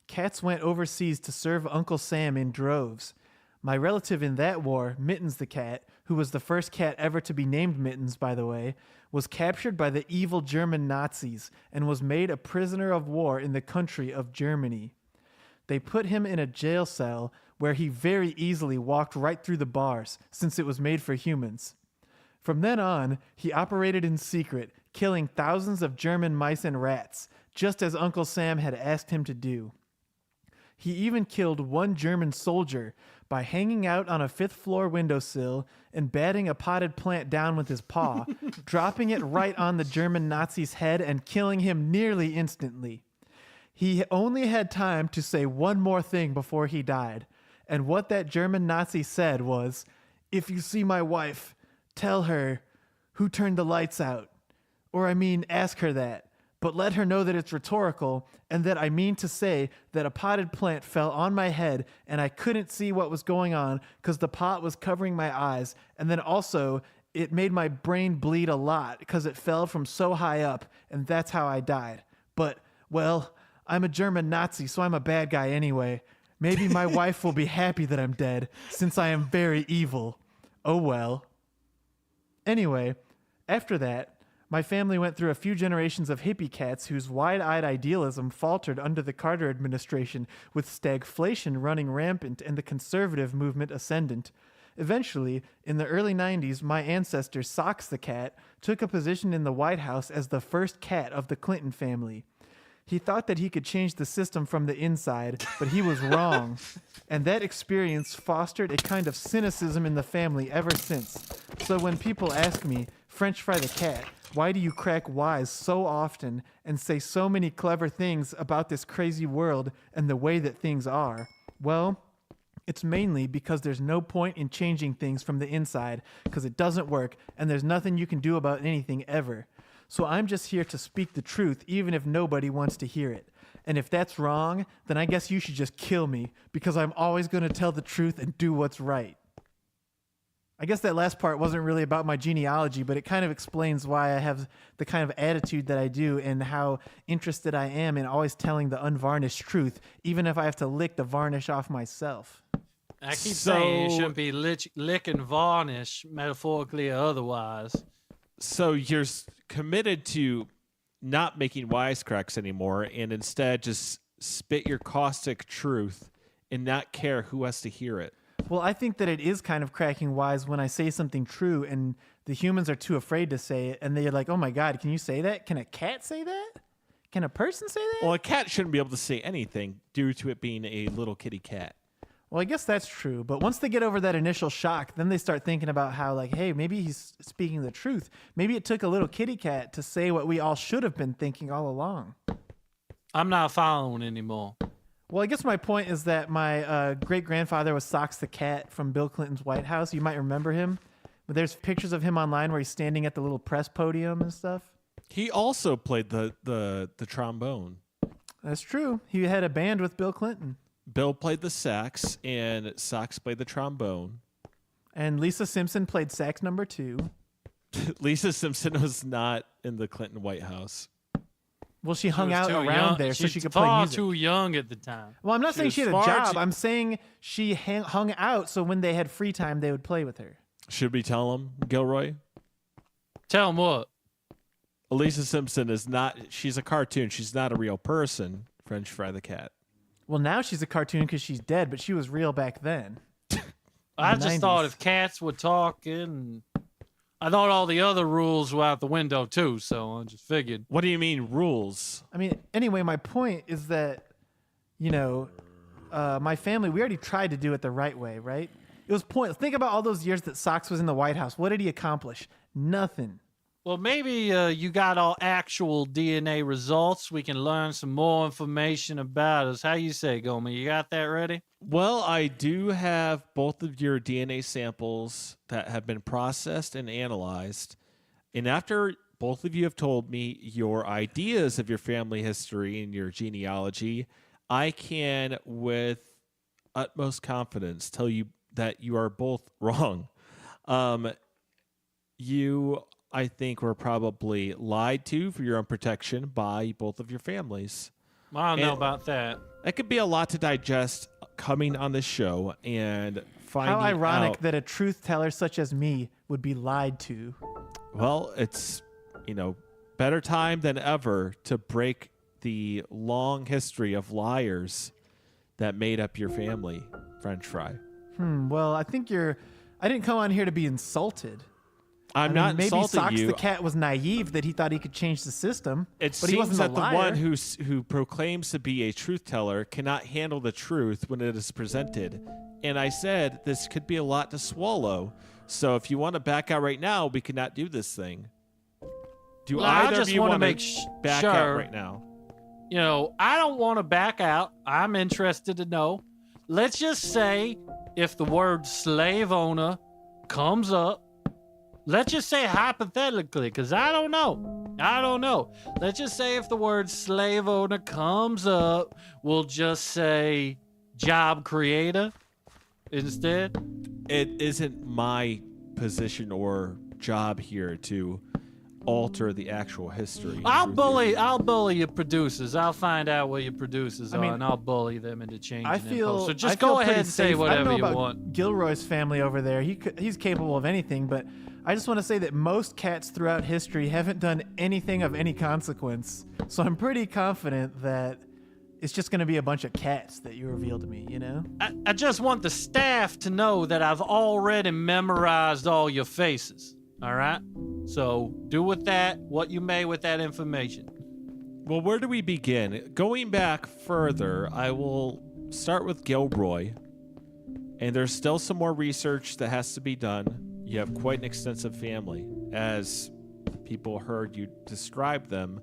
Cats went overseas to serve Uncle Sam in droves. My relative in that war, Mittens the cat, who was the first cat ever to be named Mittens, by the way, was captured by the evil German Nazis and was made a prisoner of war in the country of Germany. They put him in a jail cell where he very easily walked right through the bars, since it was made for humans. From then on, he operated in secret, killing thousands of German mice and rats, just as Uncle Sam had asked him to do. He even killed one German soldier by hanging out on a 5th-floor windowsill and batting a potted plant down with his paw, dropping it right on the German Nazi's head and killing him nearly instantly. He only had time to say one more thing before he died, and what that German Nazi said was, "If you see my wife, tell her, who turned the lights out? Or ask her that. But let her know that it's rhetorical, and that I mean to say that a potted plant fell on my head and I couldn't see what was going on because the pot was covering my eyes, and then also it made my brain bleed a lot because it fell from so high up, and that's how I died. But, well, I'm a German Nazi, so I'm a bad guy anyway. Maybe my wife will be happy that I'm dead, since I am very evil. Oh well." Anyway, after that, my family went through a few generations of hippie cats whose wide-eyed idealism faltered under the Carter administration, with stagflation running rampant and the conservative movement ascendant. Eventually, in the early 90s, my ancestor Socks the cat took a position in the White House as the first cat of the Clinton family. He thought that he could change the system from the inside, but he was wrong. And that experience fostered a kind of cynicism in the family ever since. So when people ask me, French Fry the cat, why do you crack wise so often and say so many clever things about this crazy world and the way that things are? Well, it's mainly because there's no point in changing things from the inside, because it doesn't work and there's nothing you can do about anything ever. So I'm just here to speak the truth, even if nobody wants to hear it. And if that's wrong, then I guess you should just kill me, because I'm always going to tell the truth and do what's right. I guess that last part wasn't really about my genealogy, but it kind of explains why I have the kind of attitude that I do and how interested I am in always telling the unvarnished truth, even if I have to lick the varnish off myself. I keep saying you shouldn't be licking varnish, metaphorically or otherwise. So you're committed to not making wisecracks anymore and instead just spit your caustic truth and not care who has to hear it. Well, I think that it is kind of cracking wise when I say something true and the humans are too afraid to say it, and they're like, oh my God, can you say that? Can a cat say that? Can a person say that? Well, a cat shouldn't be able to say anything due to it being a little kitty cat. Well, I guess that's true. But once they get over that initial shock, then they start thinking about how, like, hey, maybe he's speaking the truth. Maybe it took a little kitty cat to say what we all should have been thinking all along. I'm not following anymore. Well, I guess my point is that my great-grandfather was Socks the cat from Bill Clinton's White House. You might remember him. But there's pictures of him online where he's standing at the little press podium and stuff. He also played the trombone. That's true. He had a band with Bill Clinton. Bill played the sax, and Socks played the trombone. And Lisa Simpson played sax number 2. Lisa Simpson was not in the Clinton White House. Well, she hung out around there so she could play music. Far too young at the time. Well, I'm not saying she had a job. I'm saying she hung out so when they had free time, they would play with her. Should we tell him, Gilroy? Tell him what? Elisa Simpson is not, she's a cartoon. She's not a real person, French Fry the cat. Well, now she's a cartoon because she's dead, but she was real back then. I the just 90s. thought if cats would talk, and I thought all the other rules were out the window too, so I just figured. What do you mean rules? I mean, anyway, my point is that, my family, we already tried to do it the right way, right? It was pointless. Think about all those years that Sox was in the White House. What did he accomplish? Nothing. Well, maybe you got all actual DNA results. We can learn some more information about us. How you say, Gomer? You got that ready? Well, I do have both of your DNA samples that have been processed and analyzed. And after both of you have told me your ideas of your family history and your genealogy, I can, with utmost confidence, tell you that you are both wrong. You, I think, were probably lied to for your own protection by both of your families. I don't know about that. That could be a lot to digest coming on this show and finding out. How ironic that a truth teller such as me would be lied to. Well, it's, better time than ever to break the long history of liars that made up your family, French Fry. Well, I think I didn't come on here to be insulted. I'm not maybe insulting Sox you. the cat was naive that he thought he could change the system. It but he seems wasn't that a the liar. one who proclaims to be a truth teller cannot handle the truth when it is presented. And I said this could be a lot to swallow. So if you want to back out right now, we cannot do this thing. Do Well, I either just of you wanna want to make back sure. out right now? I don't want to back out. I'm interested to know. Let's just say if the word slave owner comes up, let's just say hypothetically, because I don't know. Let's just say if the word slave owner comes up, we'll just say job creator instead. It isn't my position or job here to alter the actual history. I'll bully your producers. I'll find out what your producers I mean, are, and I'll bully them into changing I info. feel So just I feel go pretty ahead and say safe. I don't whatever know you about want. Gilroy's family over there. He's capable of anything, but I just want to say that most cats throughout history haven't done anything of any consequence. So I'm pretty confident that it's just going to be a bunch of cats that you reveal to me, I just want the staff to know that I've already memorized all your faces. All right? So do with that what you may with that information. Well, where do we begin? Going back further, I will start with Gilroy. And there's still some more research that has to be done. You have quite an extensive family, as people heard you describe them.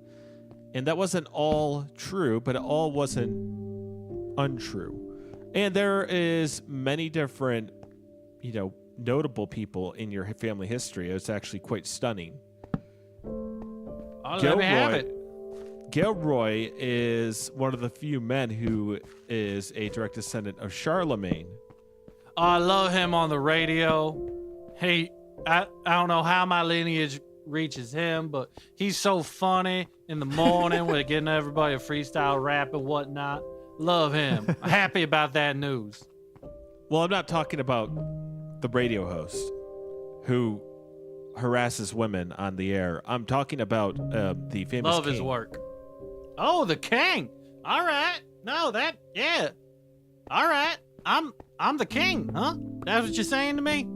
And that wasn't all true, but it all wasn't untrue. And there is many different, notable people in your family history. It's actually quite stunning. Let me have it. Gilroy is one of the few men who is a direct descendant of Charlemagne. I love him on the radio. Hey, I don't know how my lineage reaches him, but he's so funny in the morning with getting everybody a freestyle rap and whatnot. Love him. I'm happy about that news. Well, I'm not talking about the radio host who harasses women on the air. I'm talking about the famous Love king. his work. Oh, the king. All right. No, yeah. All right. I'm the king, huh? That's what you're saying to me?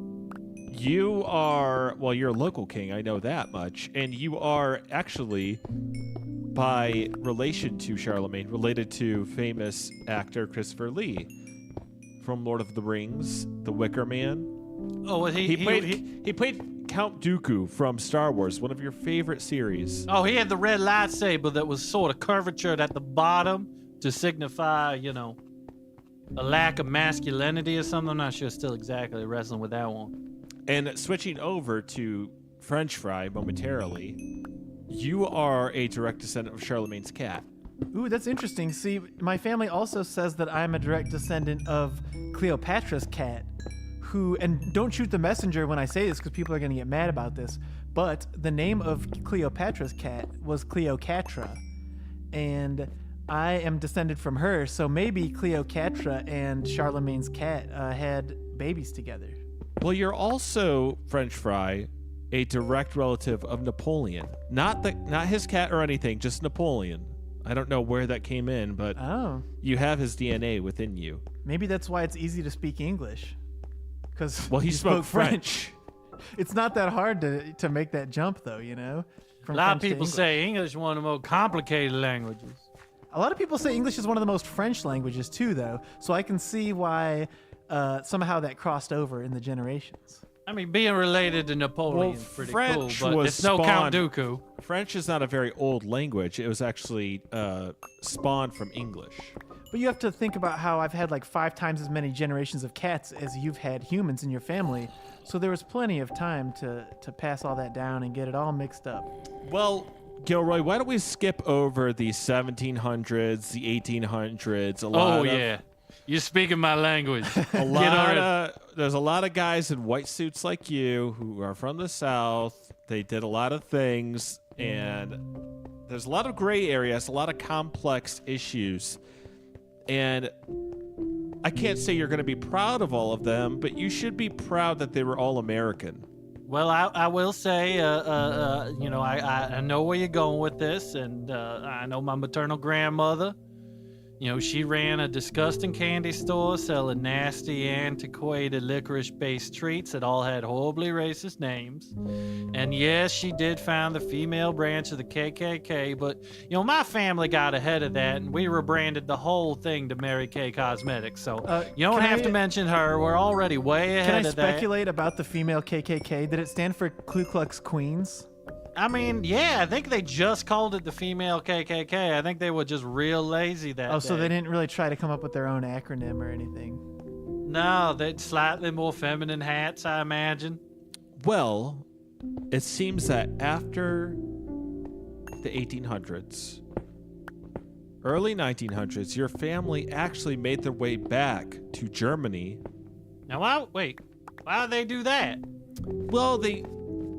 You are, you're a local king, I know that much. And you are actually, by relation to Charlemagne, related to famous actor Christopher Lee from Lord of the Rings, The Wicker Man. Oh, well, He played Count Dooku from Star Wars, one of your favorite series. Oh, he had the red lightsaber that was sort of curvatured at the bottom to signify, a lack of masculinity or something. I'm not sure still exactly wrestling with that one. And switching over to French Fry momentarily, you are a direct descendant of Charlemagne's cat. Ooh, that's interesting. See, my family also says that I'm a direct descendant of Cleopatra's cat, and don't shoot the messenger when I say this because people are going to get mad about this, but the name of Cleopatra's cat was Cleocatra, and I am descended from her, so maybe Cleopatra and Charlemagne's cat had babies together. Well, you're also, French Fry, a direct relative of Napoleon. Not his cat or anything, just Napoleon. I don't know where that came in, but you have his DNA within you. Maybe that's why it's easy to speak English. Because he spoke French. It's not that hard to make that jump, though, you know? A lot of people say English is one of the most complicated languages. A lot of people say English is one of the most French languages, too, though. So I can see why somehow that crossed over in the generations. I mean, being related to Napoleon is pretty French cool, but it's no Count Dooku. French is not a very old language. It was actually spawned from English. But you have to think about how I've had like 5 times as many generations of cats as you've had humans in your family. So there was plenty of time to pass all that down and get it all mixed up. Well, Gilroy, why don't we skip over the 1700s, the 1800s, yeah. You're speaking my language. There's a lot of guys in white suits like you who are from the South. They did a lot of things, and there's a lot of gray areas, a lot of complex issues. And I can't say you're going to be proud of all of them, but you should be proud that they were all American. Well, I will say, I know where you're going with this, and I know my maternal grandmother. You know, she ran a disgusting candy store selling nasty, antiquated licorice-based treats that all had horribly racist names. And yes, she did found the female branch of the KKK, but, you know, my family got ahead of that, and we rebranded the whole thing to Mary Kay Cosmetics. So you don't have to mention her. We're already way ahead of that. Can I speculate about the female KKK? Did it stand for Ku Klux Queens? I mean, yeah, I think they just called it the female KKK. I think they were just real lazy that day. So they didn't really try to come up with their own acronym or anything? No, they'd slightly more feminine hats, I imagine. Well, it seems that after the 1800s, early 1900s, your family actually made their way back to Germany. Now, why would they do that? Well, they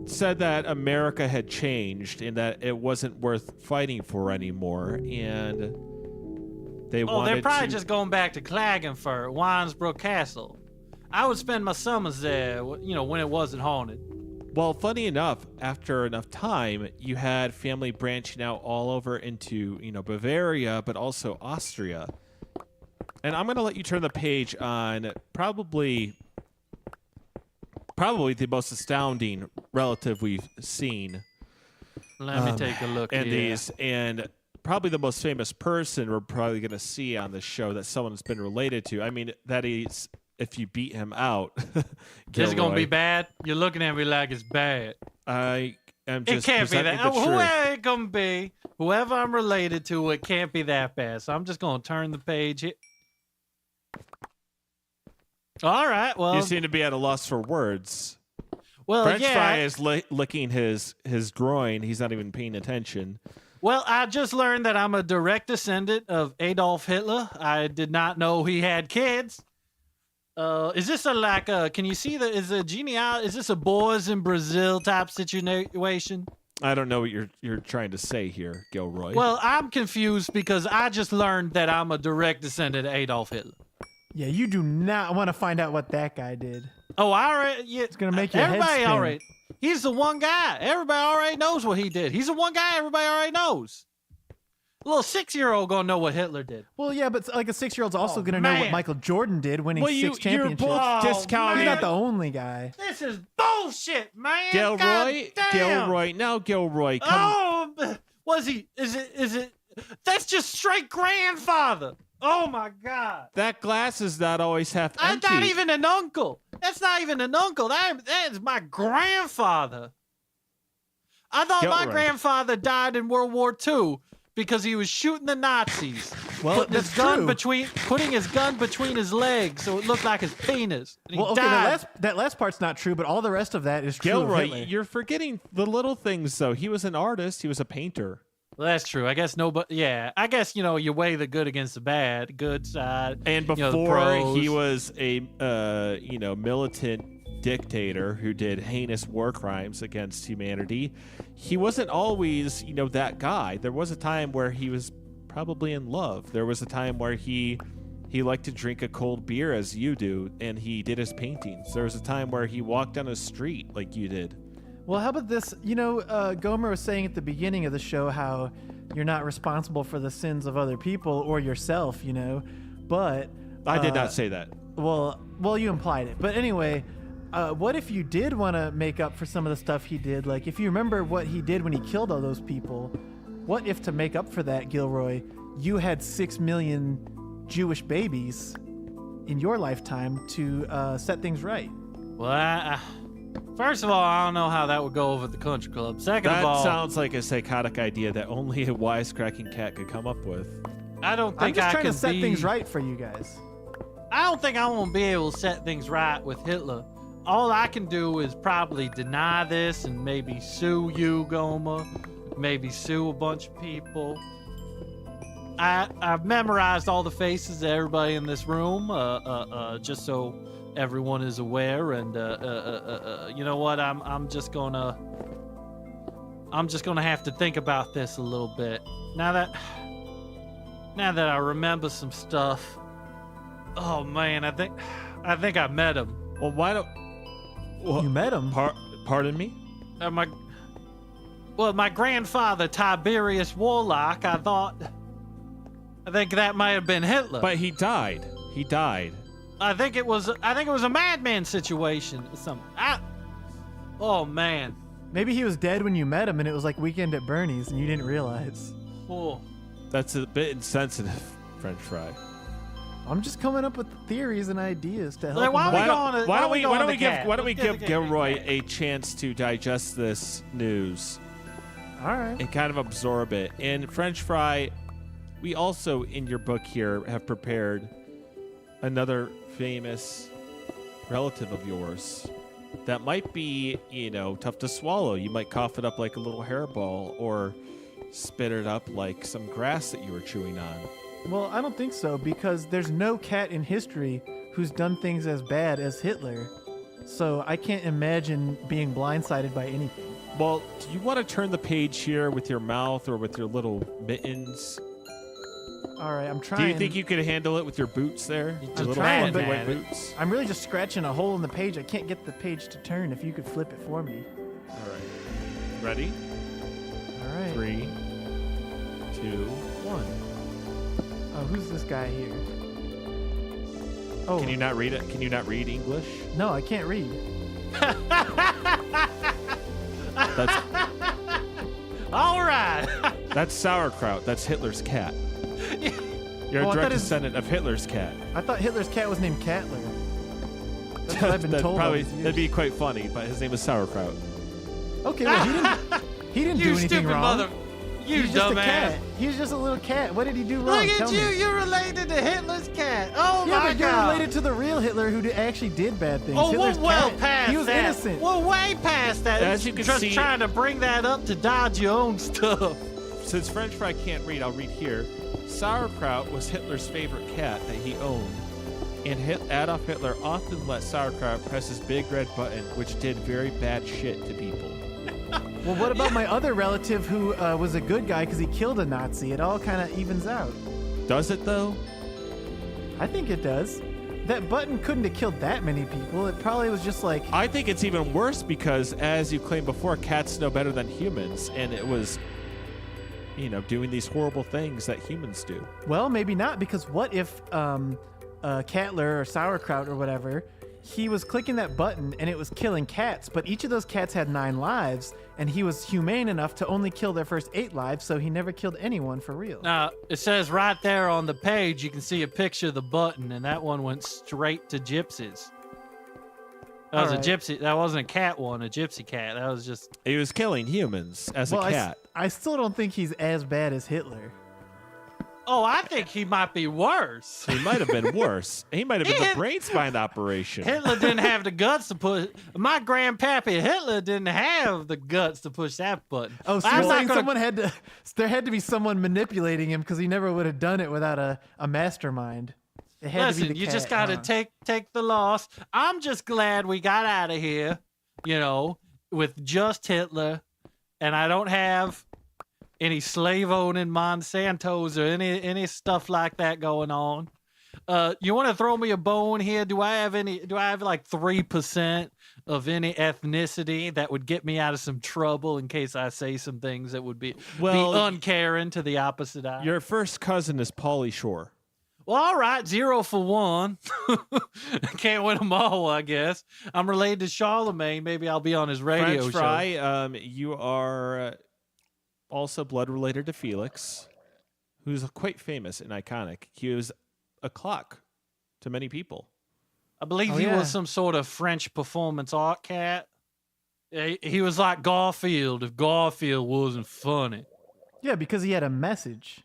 said that America had changed and that it wasn't worth fighting for anymore, and they wanted they're probably just going back to Klagenfurt, Winesbrook Castle. I would spend my summers there, you know, when it wasn't haunted. Well, funny enough, after enough time, you had family branching out all over into, you know, Bavaria, but also Austria. And I'm going to let you turn the page on probably the most astounding relative we've seen. Let me take a look at here. These, and probably the most famous person we're probably going to see on the show that someone's been related to. I mean, that is, if you beat him out. This is going to be bad? You're looking at me like it's bad. I am just It can't be that. Whoever it can be, whoever I'm related to, it can't be that bad. So I'm just going to turn the page here. All right, well. You seem to be at a loss for words. Well, French Fry is licking his groin. He's not even paying attention. Well, I just learned that I'm a direct descendant of Adolf Hitler. I did not know he had kids. Is this can you see is this a boys in Brazil type situation? I don't know what you're trying to say here, Gilroy. Well, I'm confused because I just learned that I'm a direct descendant of Adolf Hitler. Yeah, you do not want to find out what that guy did. Oh, I already. Yeah, it's gonna make your head spin. Already. He's the one guy. Everybody already knows what he did. He's the one guy everybody already knows. A little 6-year-old gonna know what Hitler did. Well, yeah, but like a 6-year-old's also gonna know what Michael Jordan did, winning 6 championships. Discounting. He's not the only guy. This is bullshit, man. Gilroy, Gilroy, come. Was he? Is it? That's just straight grandfather. Oh my God! That glass is not always half empty. I'm not even an uncle. That's not even an uncle. That is my grandfather. I thought my grandfather died in World War II because he was shooting the Nazis. Well, putting his gun between his legs so it looked like his penis. And well, he died. that last part's not true, but all the rest of that is true. Gilroy, you're forgetting the little things, though. He was an artist. He was a painter. Well, that's true. I guess nobody. Yeah, I guess you weigh the good against the bad. Good side. And before he was a militant dictator who did heinous war crimes against humanity, he wasn't always that guy. There was a time where he was probably in love. There was a time where he He liked to drink a cold beer as you do, and he did his paintings. There was a time where he walked down a street like you did. Well, how about this? You know, Gomer was saying at the beginning of the show how you're not responsible for the sins of other people or yourself, you know, but... I did not say that. Well, you implied it. But anyway, what if you did want to make up for some of the stuff he did? Like, if you remember what he did when he killed all those people, what if to make up for that, Gilroy, you had 6 million Jewish babies in your lifetime to set things right? Well, first of all, I don't know how that would go over at the country club. Second of all... That sounds like a psychotic idea that only a wisecracking cat could come up with. I don't think I'm just I trying can to set be... things right for you guys. I don't think I won't be able to set things right with Hitler. All I can do is probably deny this and maybe sue you, Gomer. Maybe sue a bunch of people. I've memorized all the faces of everybody in this room, just so everyone is aware. And you know what? I'm just gonna have to think about this a little bit. Now that I remember some stuff. Oh man, I think I met him. Well, why don't... Well, You met him? Pardon me? My grandfather, Tiberius Warlock, I think that might have been Hitler. But he died. He died. I think it was a madman situation or something. Oh man. Maybe he was dead when you met him and it was like Weekend at Bernie's and you didn't realize. Oh. That's a bit insensitive, French fry. I'm just coming up with theories and ideas to help. Like, why don't we give Gilroy a chance to digest this news? All right. And kind of absorb it. And French fry, we also in your book here have prepared another famous relative of yours that might be, tough to swallow. You might cough it up like a little hairball or spit it up like some grass that you were chewing on. Well, I don't think so, because there's no cat in history who's done things as bad as Hitler. So I can't imagine being blindsided by anything. Well, do you want to turn the page here with your mouth or with your little mittens? All right, I'm trying. Do you think you could handle it with your boots there? I'm Your trying, little but white boots? I'm really just scratching a hole in the page. I can't get the page to turn. If you could flip it for me. All right. Ready? All right. 3, 2, 1. Oh, who's this guy here? Oh. Can you not read it? Can you not read English? No, I can't read. That's all right. That's sauerkraut. That's Hitler's cat. You're a direct descendant of Hitler's cat. I thought Hitler's cat was named Catler. That's what I've been told. That'd be quite funny, but his name is sauerkraut. Okay, well, he didn't do anything wrong. Mother. You He's just a dumbass. cat. He was just a little cat. What did he do wrong? Look Tell at you. me. You're related to Hitler's cat. Oh Yeah, my but you're God. related to the real Hitler who actually did bad things. Oh, Hitler's we're well cat, past he was that. innocent. We're way past that. As you can just see- trying to bring that up to dodge your own stuff. Since French fry can't read, I'll read here. Sauerkraut was Hitler's favorite cat that he owned, and Adolf Hitler often let Sauerkraut press his big red button, which did very bad shit to people. Well, what about my other relative who was a good guy because he killed a Nazi? It all kind of evens out. Does it, though? I think it does. That button couldn't have killed that many people. It probably was just like... I think it's even worse because, as you claimed before, cats know better than humans, and it was, doing these horrible things that humans do. Well, maybe not, because what if Catler or Sauerkraut or whatever, he was clicking that button and it was killing cats, but each of those cats had 9 lives, and he was humane enough to only kill their first 8 lives, so he never killed anyone for real. Now, it says right there on the page, you can see a picture of the button, and that one went straight to gypsies. That was a gypsy. That wasn't a cat one, a gypsy cat. That was just... He was killing humans as a cat. I still don't think he's as bad as Hitler. Oh, I think he might be worse. He might have been worse. He might have been the brain spine operation. Hitler didn't have the guts to push. My grandpappy Hitler didn't have the guts to push that button. Oh, so you're saying there had to be someone manipulating him because he never would have done it without a mastermind. It had to be the you cat, just got to take the loss. I'm just glad we got out of here, with just Hitler, and I don't have any slave owning Monsantos or any stuff like that going on. You want to throw me a bone here? Do I have like 3% of any ethnicity that would get me out of some trouble in case I say some things that would be uncaring to the opposite eye? Your first cousin is Pauly Shore. Well, all right, 0 for 1. Can't win them all, I guess. I'm related to Charlemagne. Maybe I'll be on his radio French show. Fry, you are also blood related to Felix, who's quite famous and iconic. He was a clock to many people. I believe he was some sort of French performance art cat. He was like Garfield if Garfield wasn't funny. Yeah, because he had a message.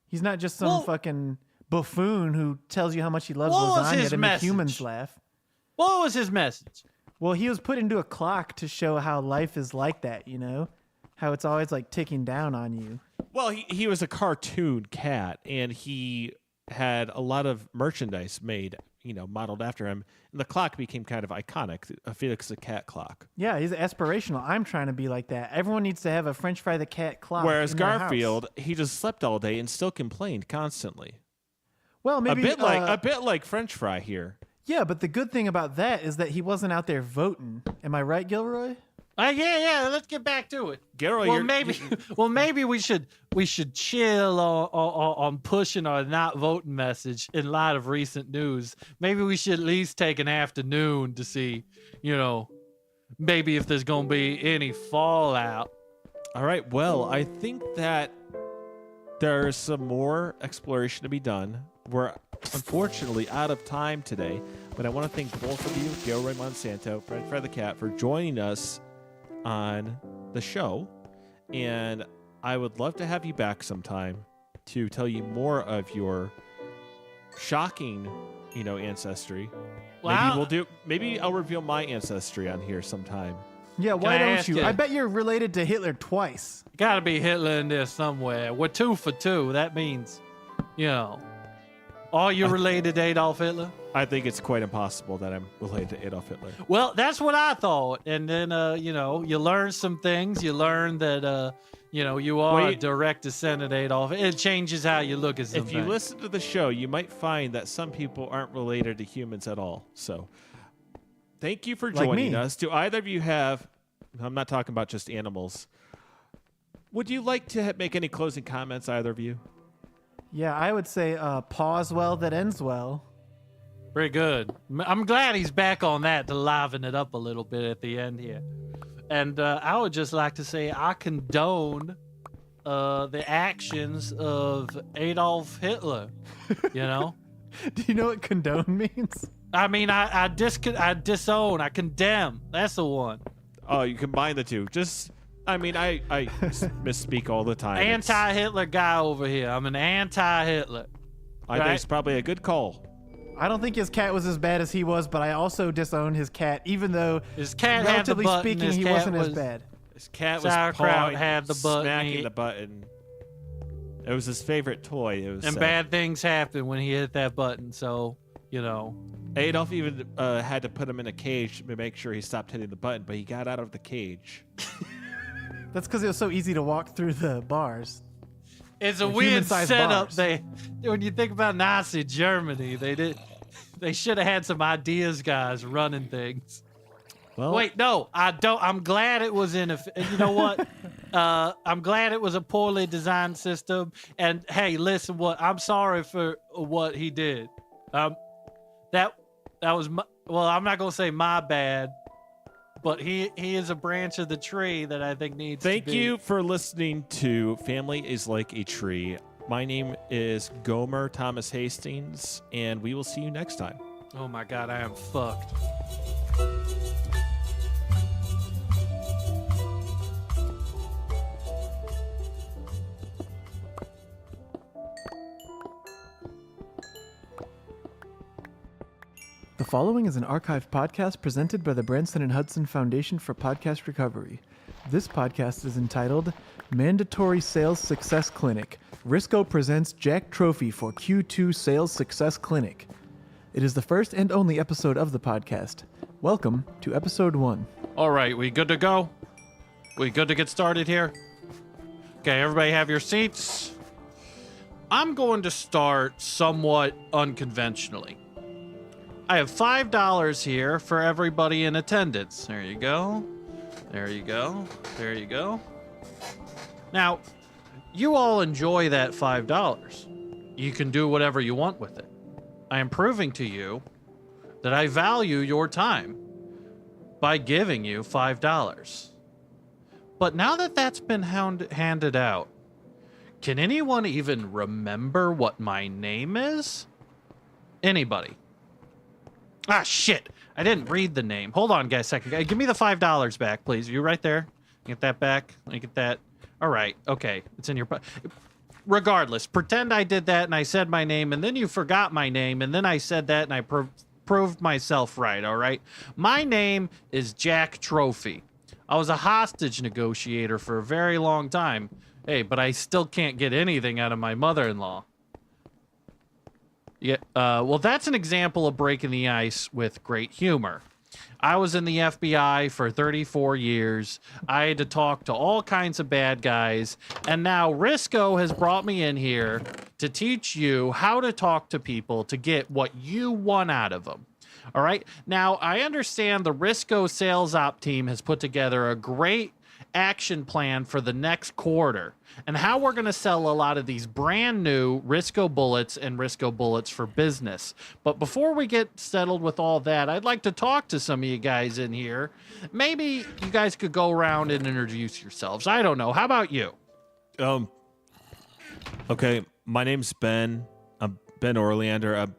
He's not just some fucking buffoon who tells you how much he loves lasagna to make humans laugh. What was his message? Well, he was put into a clock to show how life is like that, you know? How it's always like ticking down on you. Well, he was a cartoon cat, and he had a lot of merchandise made, you know, modeled after him. And the clock became kind of iconic, a Felix the Cat clock. Yeah, he's aspirational. I'm trying to be like that. Everyone needs to have a French Fry the Cat clock. Whereas in their Garfield, house. he just slept all day and still complained constantly. Well, maybe a bit like French Fry here. Yeah, but the good thing about that is that he wasn't out there voting. Am I right, Gilroy? Yeah. Let's get back to it. Gilroy, maybe we should chill on pushing our not voting message in light of recent news. Maybe we should at least take an afternoon to see, you know, maybe if there's gonna be any fallout. All right. Well, I think that there's some more exploration to be done. We're unfortunately out of time today, but I want to thank both of you, Gilroy Monsanto, Fred the Cat, for joining us on the show. And I would love to have you back sometime to tell you more of your shocking, you know, ancestry. Wow. Maybe I'll reveal my ancestry on here sometime. Yeah, why don't you? you? I bet you're related to Hitler twice. Gotta be Hitler in there somewhere. We're 2 for 2. That means, you know, are you related to Adolf Hitler? I think it's quite impossible that I'm related to Adolf Hitler. Well, that's what I thought. And then, you know, you learn some things. You learn that, you know, you are a direct descendant of Adolf. It changes how you look at something. If you listen to the show, you might find that some people aren't related to humans at all. So thank you for joining us. Do either of you have, I'm not talking about just animals, would you like to make any closing comments, either of you? Yeah, I would say pause well that ends well. Pretty good. I'm glad he's back on that to liven it up a little bit at the end here. And I would just like to say I condone the actions of Adolf Hitler, you know? Do you know what condone means? I mean, I disown, I condemn. That's the one. Oh, you combine the two. I misspeak all the time. Anti-Hitler guy over here. I'm an anti-Hitler. I think it's probably a good call. I don't think his cat was as bad as he was, but I also disown his cat, even though his cat relatively had the button, speaking, he wasn't as bad. His cat was Sauerkraut had the button, smacking the button. It was his favorite toy. It was and bad things happen when he hit that button. So, you know, Adolf even had to put him in a cage to make sure he stopped hitting the button, but he got out of the cage. That's because it was so easy to walk through the bars. It's a weird setup. When you think about Nazi Germany, they should have had some ideas guys running things. Well, wait, no, I don't. I'm glad it was you know what? I'm glad it was a poorly designed system. And hey, listen, I'm sorry for what he did. That was I'm not gonna say my bad. But he is a branch of the tree that I think needs to be. Thank you for listening to Family is Like a Tree. My name is Gomer Thomas Hastings, and we will see you next time. Oh my God, I am fucked. The following is an archived podcast presented by the Branson & Hudson Foundation for Podcast Recovery. This podcast is entitled Mandatory Sales Success Clinic. Risco presents Jack Trophy for Q2 Sales Success Clinic. It is the first and only episode of the podcast. Welcome to episode 1. All right, we good to go? We good to get started here? Okay, everybody have your seats. I'm going to start somewhat unconventionally. I have $5 here for everybody in attendance. There you go. There you go. There you go. Now, you all enjoy that $5. You can do whatever you want with it. I am proving to you that I value your time by giving you $5. But now that that's been handed out, can anyone even remember what my name is? Anybody? Ah, shit. I didn't read the name. Hold on, guys, a second. Give me the $5 back, please. You right there? Get that back? Let me get that. All right. Okay. It's in your... Regardless, pretend I did that and I said my name, and then you forgot my name, and then I said that and I proved myself right, all right? My name is Jack Trophy. I was a hostage negotiator for a very long time. Hey, but I still can't get anything out of my mother-in-law. Yeah, well, that's an example of breaking the ice with great humor. I was in the FBI for 34 years. I had to talk to all kinds of bad guys. And now Risco has brought me in here to teach you how to talk to people to get what you want out of them. All right. Now, I understand the Risco sales op team has put together a great action plan for the next quarter and how we're going to sell a lot of these brand new Risco bullets and Risco bullets for business. But before we get settled with all that, I'd like to talk to some of you guys in here. Maybe you guys could go around and introduce yourselves. I don't know. How about you? Okay. My name's Ben. I'm Ben Orleander. I'm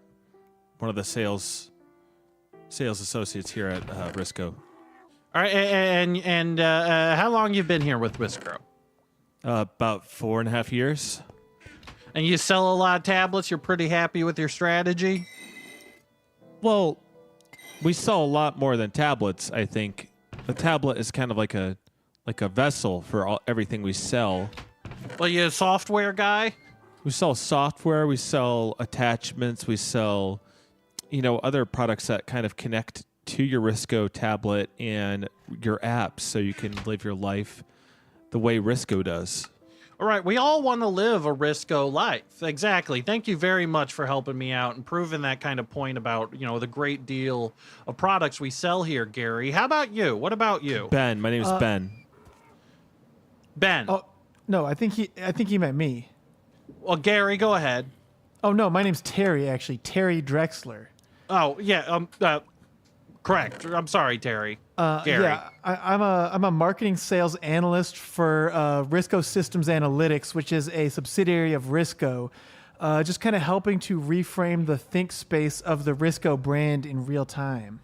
one of the sales associates here at Risco. All right, and how long you been here with Risco? About 4.5 years. And you sell a lot of tablets? You're pretty happy with your strategy? Well, we sell a lot more than tablets, I think. A tablet is kind of like a vessel for everything we sell. Well, you a software guy? We sell software, we sell attachments, we sell, other products that kind of connect to your Risco tablet and your apps so you can live your life the way Risco does. All right, we all want to live a Risco life. Exactly. Thank you very much for helping me out and proving that kind of point about, the great deal of products we sell here, Gary. How about you? What about you? Ben, my name is Ben. Ben. Oh, no, I think he meant me. Well, Gary, go ahead. Oh, no, my name's Terry, actually. Terry Drexler. Oh, yeah, correct. I'm sorry, Terry. Gary. Yeah, I'm a marketing sales analyst for Risco Systems Analytics, which is a subsidiary of Risco, just kind of helping to reframe the think space of the Risco brand in real time.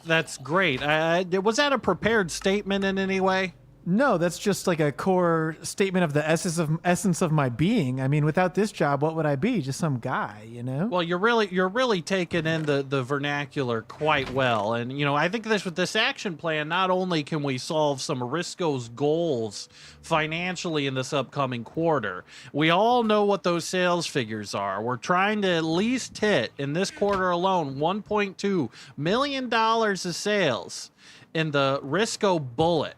That's great. Was that a prepared statement in any way? No, that's just like a core statement of the essence of my being. I mean, without this job, what would I be? Just some guy, Well, you're really taking in the vernacular quite well, and I think with this action plan, not only can we solve some of Risco's goals financially in this upcoming quarter, we all know what those sales figures are. We're trying to at least hit in this quarter alone $1.2 million of sales in the Risco Bullet.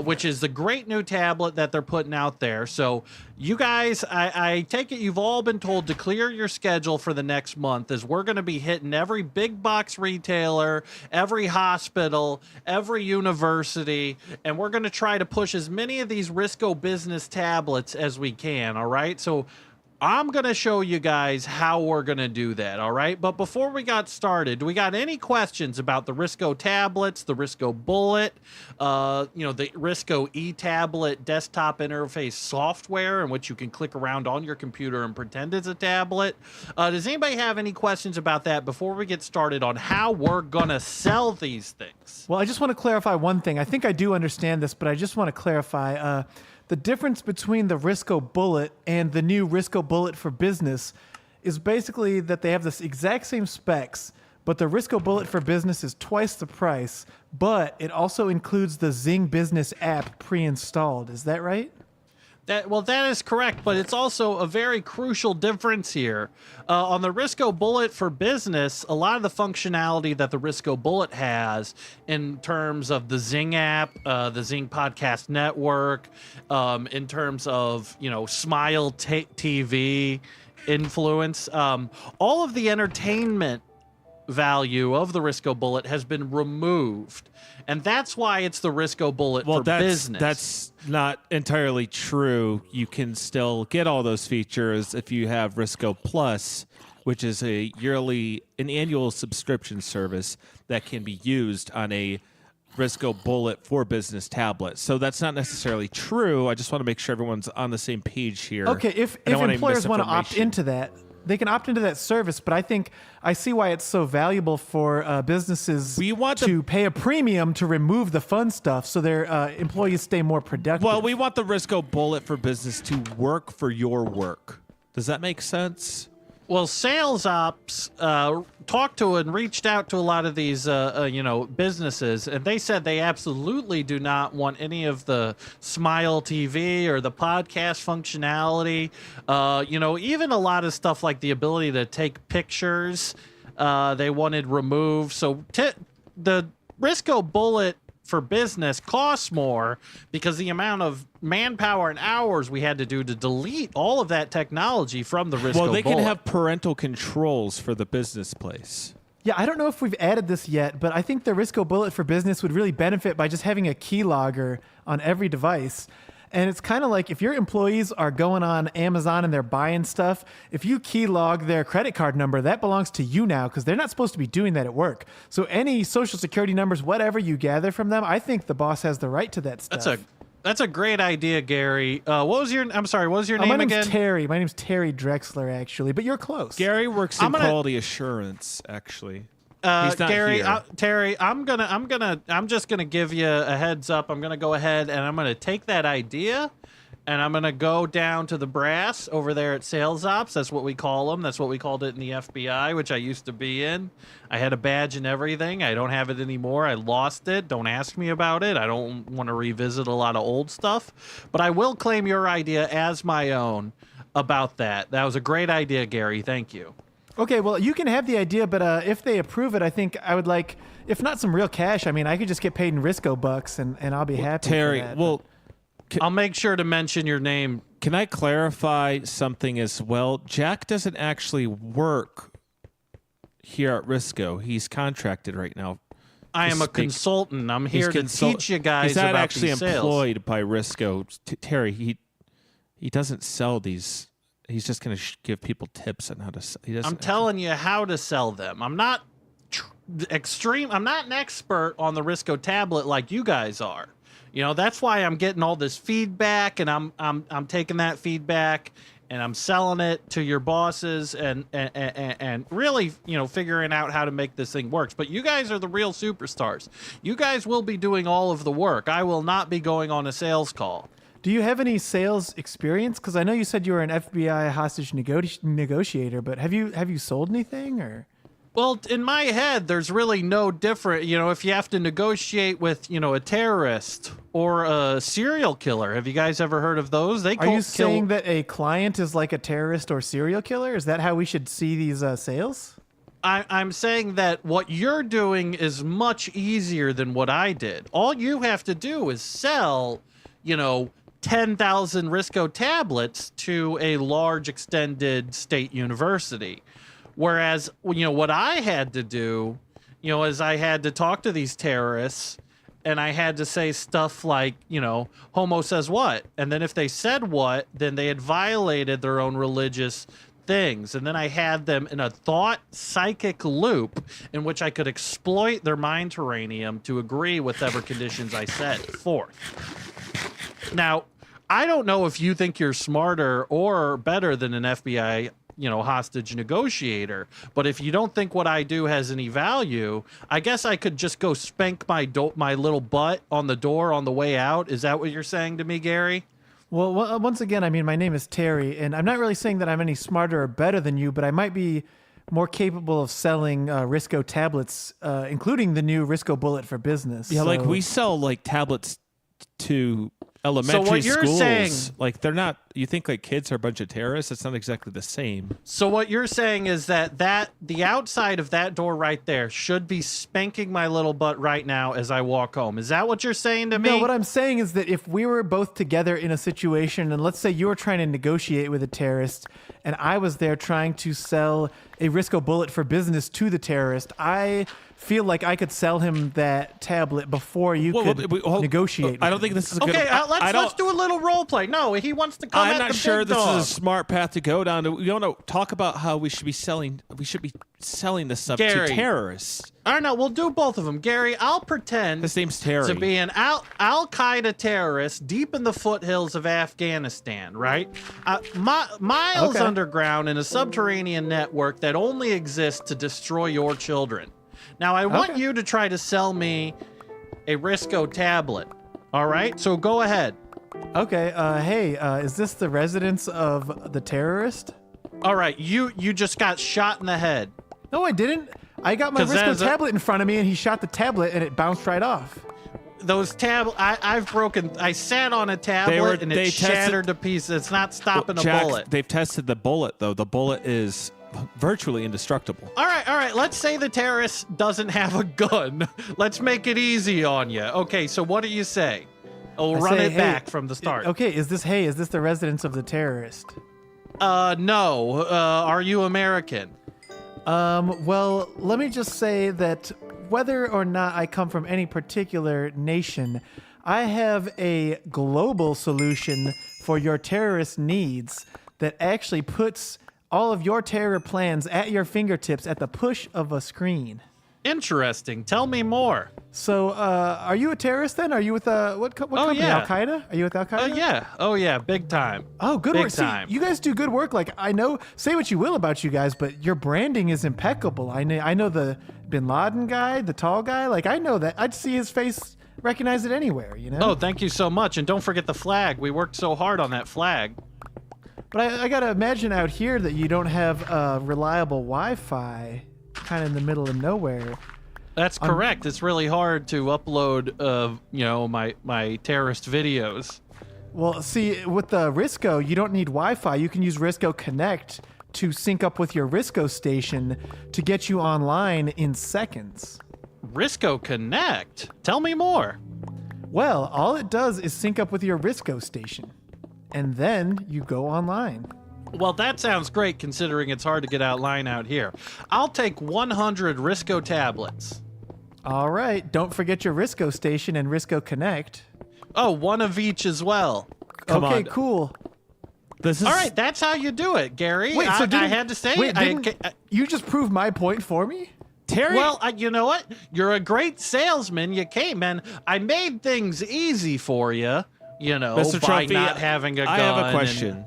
Which is the great new tablet that they're putting out there. So you guys, I take it you've all been told to clear your schedule for the next month, as we're going to be hitting every big box retailer, every hospital, every university, and we're going to try to push as many of these Risco business tablets as we can, all right? So I'm going to show you guys how we're going to do that, all right? But before we got started, do we got any questions about the Risco tablets, the Risco Bullet, the Risco e-tablet desktop interface software in which you can click around on your computer and pretend it's a tablet? Does anybody have any questions about that before we get started on how we're going to sell these things? Well, I just want to clarify one thing. I think I do understand this, but I just want to clarify the difference between the Risco Bullet and the new Risco Bullet for Business is basically that they have this exact same specs, but the Risco Bullet for Business is twice the price, but it also includes the Zing Business app pre-installed. Is that right? That is correct, but it's also a very crucial difference here. On the Risco Bullet for Business, a lot of the functionality that the Risco Bullet has in terms of the Zing app, the Zing Podcast Network, in terms of, Smile TV influence, all of the entertainment value of the Risco Bullet has been removed. And that's why it's the Risco Bullet for Business. That's not entirely true. You can still get all those features if you have Risco Plus, which is an annual subscription service that can be used on a Risco Bullet for Business tablet. So that's not necessarily true. I just want to make sure everyone's on the same page here. Okay, if employers want to opt into that, they can opt into that service, but I see why it's so valuable for businesses to pay a premium to remove the fun stuff so their employees stay more productive. Well, we want the Risco Bullet for Business to work for your work. Does that make sense? Well, sales ops talked to and reached out to a lot of these, businesses, and they said they absolutely do not want any of the Smile TV or the podcast functionality. Even a lot of stuff like the ability to take pictures, they wanted removed. So the Risco Bullet for Business costs more because the amount of manpower and hours we had to do to delete all of that technology from the Risco Bullet. Well, they can have parental controls for the business place. Yeah, I don't know if we've added this yet, but I think the Risco Bullet for Business would really benefit by just having a keylogger on every device. And it's kind of like if your employees are going on Amazon and they're buying stuff, if you keylog their credit card number, that belongs to you now because they're not supposed to be doing that at work. So any social security numbers, whatever you gather from them, I think the boss has the right to that stuff. That's a great idea, Gary. What was your name my again? name's Terry. My name's Terry Drexler, actually, but you're close. Gary works in quality assurance, actually. He's not Gary, here. Terry, I'm just gonna give you a heads up. I'm gonna go ahead and I'm gonna take that idea, and I'm gonna go down to the brass over there at Sales Ops. That's what we call them. That's what we called it in the FBI, which I used to be in. I had a badge and everything. I don't have it anymore. I lost it. Don't ask me about it. I don't want to revisit a lot of old stuff, but I will claim your idea as my own about that. That was a great idea, Gary. Thank you. Okay, well, you can have the idea, but if they approve it, I think I would like, if not some real cash, I mean, I could just get paid in Risco bucks, and I'll be happy Terry, for that. well, I'll make sure to mention your name. Can I clarify something as well? Jack doesn't actually work here at Risco. He's contracted right now. I am a consultant. I'm here to teach you guys about about these sales. He's not actually employed by Risco. Terry, he doesn't sell these. He's just going to give people tips on how to sell. I'm telling you how to sell them. I'm not I'm not an expert on the Risco tablet like you guys are. That's why I'm getting all this feedback, and I'm taking that feedback and I'm selling it to your bosses and really, figuring out how to make this thing work. But you guys are the real superstars. You guys will be doing all of the work. I will not be going on a sales call. Do you have any sales experience? Because I know you said you were an FBI hostage negotiator, but have you sold anything or? Well, in my head, there's really no different. If you have to negotiate with, a terrorist or a serial killer. Have you guys ever heard of those? Are you saying that a client is like a terrorist or serial killer? Is that how we should see these sales? I'm saying that what you're doing is much easier than what I did. All you have to do is sell, 10,000 Risco tablets to a large extended state university. Whereas, what I had to do, is I had to talk to these terrorists and I had to say stuff like, homo says what? And then if they said what, then they had violated their own religious things. And then I had them in a thought psychic loop in which I could exploit their mind terranium to agree with whatever conditions I set forth. Now, I don't know if you think you're smarter or better than an FBI, hostage negotiator, but if you don't think what I do has any value, I guess I could just go spank my little butt on the door on the way out. Is that what you're saying to me, Gary? Well, once again, I mean, my name is Terry, and I'm not really saying that I'm any smarter or better than you, but I might be more capable of selling Risco tablets, including the new Risco Bullet for Business. Yeah, so, like we sell like tablets to elementary you're schools. saying- Like they're not. You think like kids are a bunch of terrorists? It's not exactly the same. So what you're saying is that the outside of that door right there should be spanking my little butt right now as I walk home. Is that what you're saying to me? No, what I'm saying is that if we were both together in a situation, and let's say you were trying to negotiate with a terrorist, and I was there trying to sell a Risco bullet for business to the terrorist, I feel like I could sell him that tablet before you could negotiate. I don't think this is a good. Okay, let's do a little role play. No, he wants to come I'm at not the sure big this dog. is a smart path to go down. We want to talk about how we should be selling. We should be selling this stuff Gary. to terrorists. I don't know. We'll do both of them. Gary, I'll pretend His name's Terry. to be an Al-Qaeda terrorist deep in the foothills of Afghanistan, right? Miles underground in a subterranean network that only exists to destroy your children. Now, I want you to try to sell me a Risco tablet, all right? So go ahead. Okay, hey, is this the residence of the terrorist? All right, you just got shot in the head. No, I didn't. I got my 'Cause Risco that is tablet in front of me, and he shot the tablet, and it bounced right off. Those I sat on a tablet and it shattered to pieces. It's not stopping a bullet. They've tested the bullet, though. The bullet is virtually indestructible. All right. Let's say the terrorist doesn't have a gun. Let's make it easy on you. Okay, so what do you say? We'll run it back from the start. Okay, is this the residence of the terrorist? No. Are you American? Well, let me just say that whether or not I come from any particular nation, I have a global solution for your terrorist needs that actually puts all of your terror plans at your fingertips at the push of a screen. Interesting. Tell me more. So, are you a terrorist then? Are you with what company? yeah. Al-Qaeda? Are you with Al-Qaeda? Yeah. Oh, yeah. Big time. Oh, good Big work. time. See, you guys do good work. Like, I know, say what you will about you guys, but your branding is impeccable. I know the Bin Laden guy, the tall guy. Like, I know that. I'd see his face, recognize it anywhere, you know? Oh, thank you so much. And don't forget the flag. We worked so hard on that flag. But I got to imagine out here that you don't have reliable Wi-Fi kind of in the middle of nowhere. That's correct. It's really hard to upload, my terrorist videos. Well, see, with the Risco, you don't need Wi-Fi. You can use Risco Connect to sync up with your Risco station to get you online in seconds. Risco Connect? Tell me more. Well, all it does is sync up with your Risco station, and then you go online. Well, that sounds great considering it's hard to get online out here. I'll take 100 Risco tablets. All right, don't forget your Risco station and Risco Connect. Oh, one of each as well. Come okay, on. cool. This is All right, that's how you do it, Gary. Wait, so I had to say you just proved my point for me? Terry. Well, you know what? You're a great salesman. You came, and I made things easy for you, Mr. by Trophy, not having a gun. I have a question.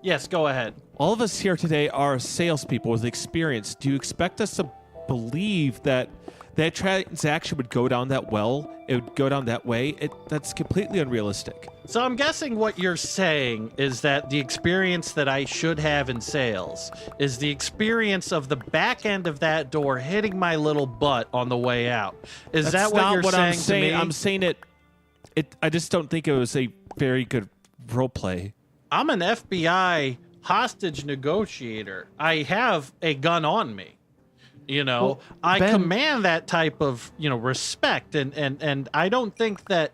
Yes, go ahead. All of us here today are salespeople with experience. Do you expect us to believe that that transaction would go down that well? It would go down that way? That's completely unrealistic. So I'm guessing what you're saying is that the experience that I should have in sales is the experience of the back end of that door hitting my little butt on the way out. Is that what you're saying to me? I'm saying it. I just don't think it was a very good role play. I'm an FBI hostage negotiator. I have a gun on me. Well, I Ben, command that type of, respect, and I don't think that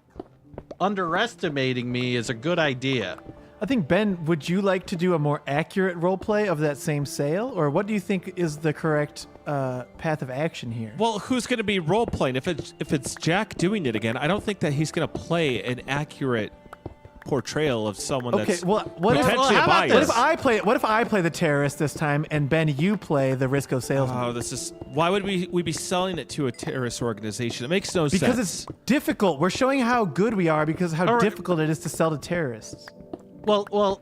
underestimating me is a good idea. I think, Ben, would you like to do a more accurate role play of that same sale? Or what do you think is the correct path of action here? Well, who's going to be role playing? If it's Jack doing it again, I don't think that he's going to play an accurate portrayal of someone that's potentially a bias. What if I play the terrorist this time, and Ben, you play the Risco salesman? Oh, why would we be selling it to a terrorist organization? It makes no sense. Because it's difficult. We're showing how good we are because of how difficult it is to sell to terrorists. Well,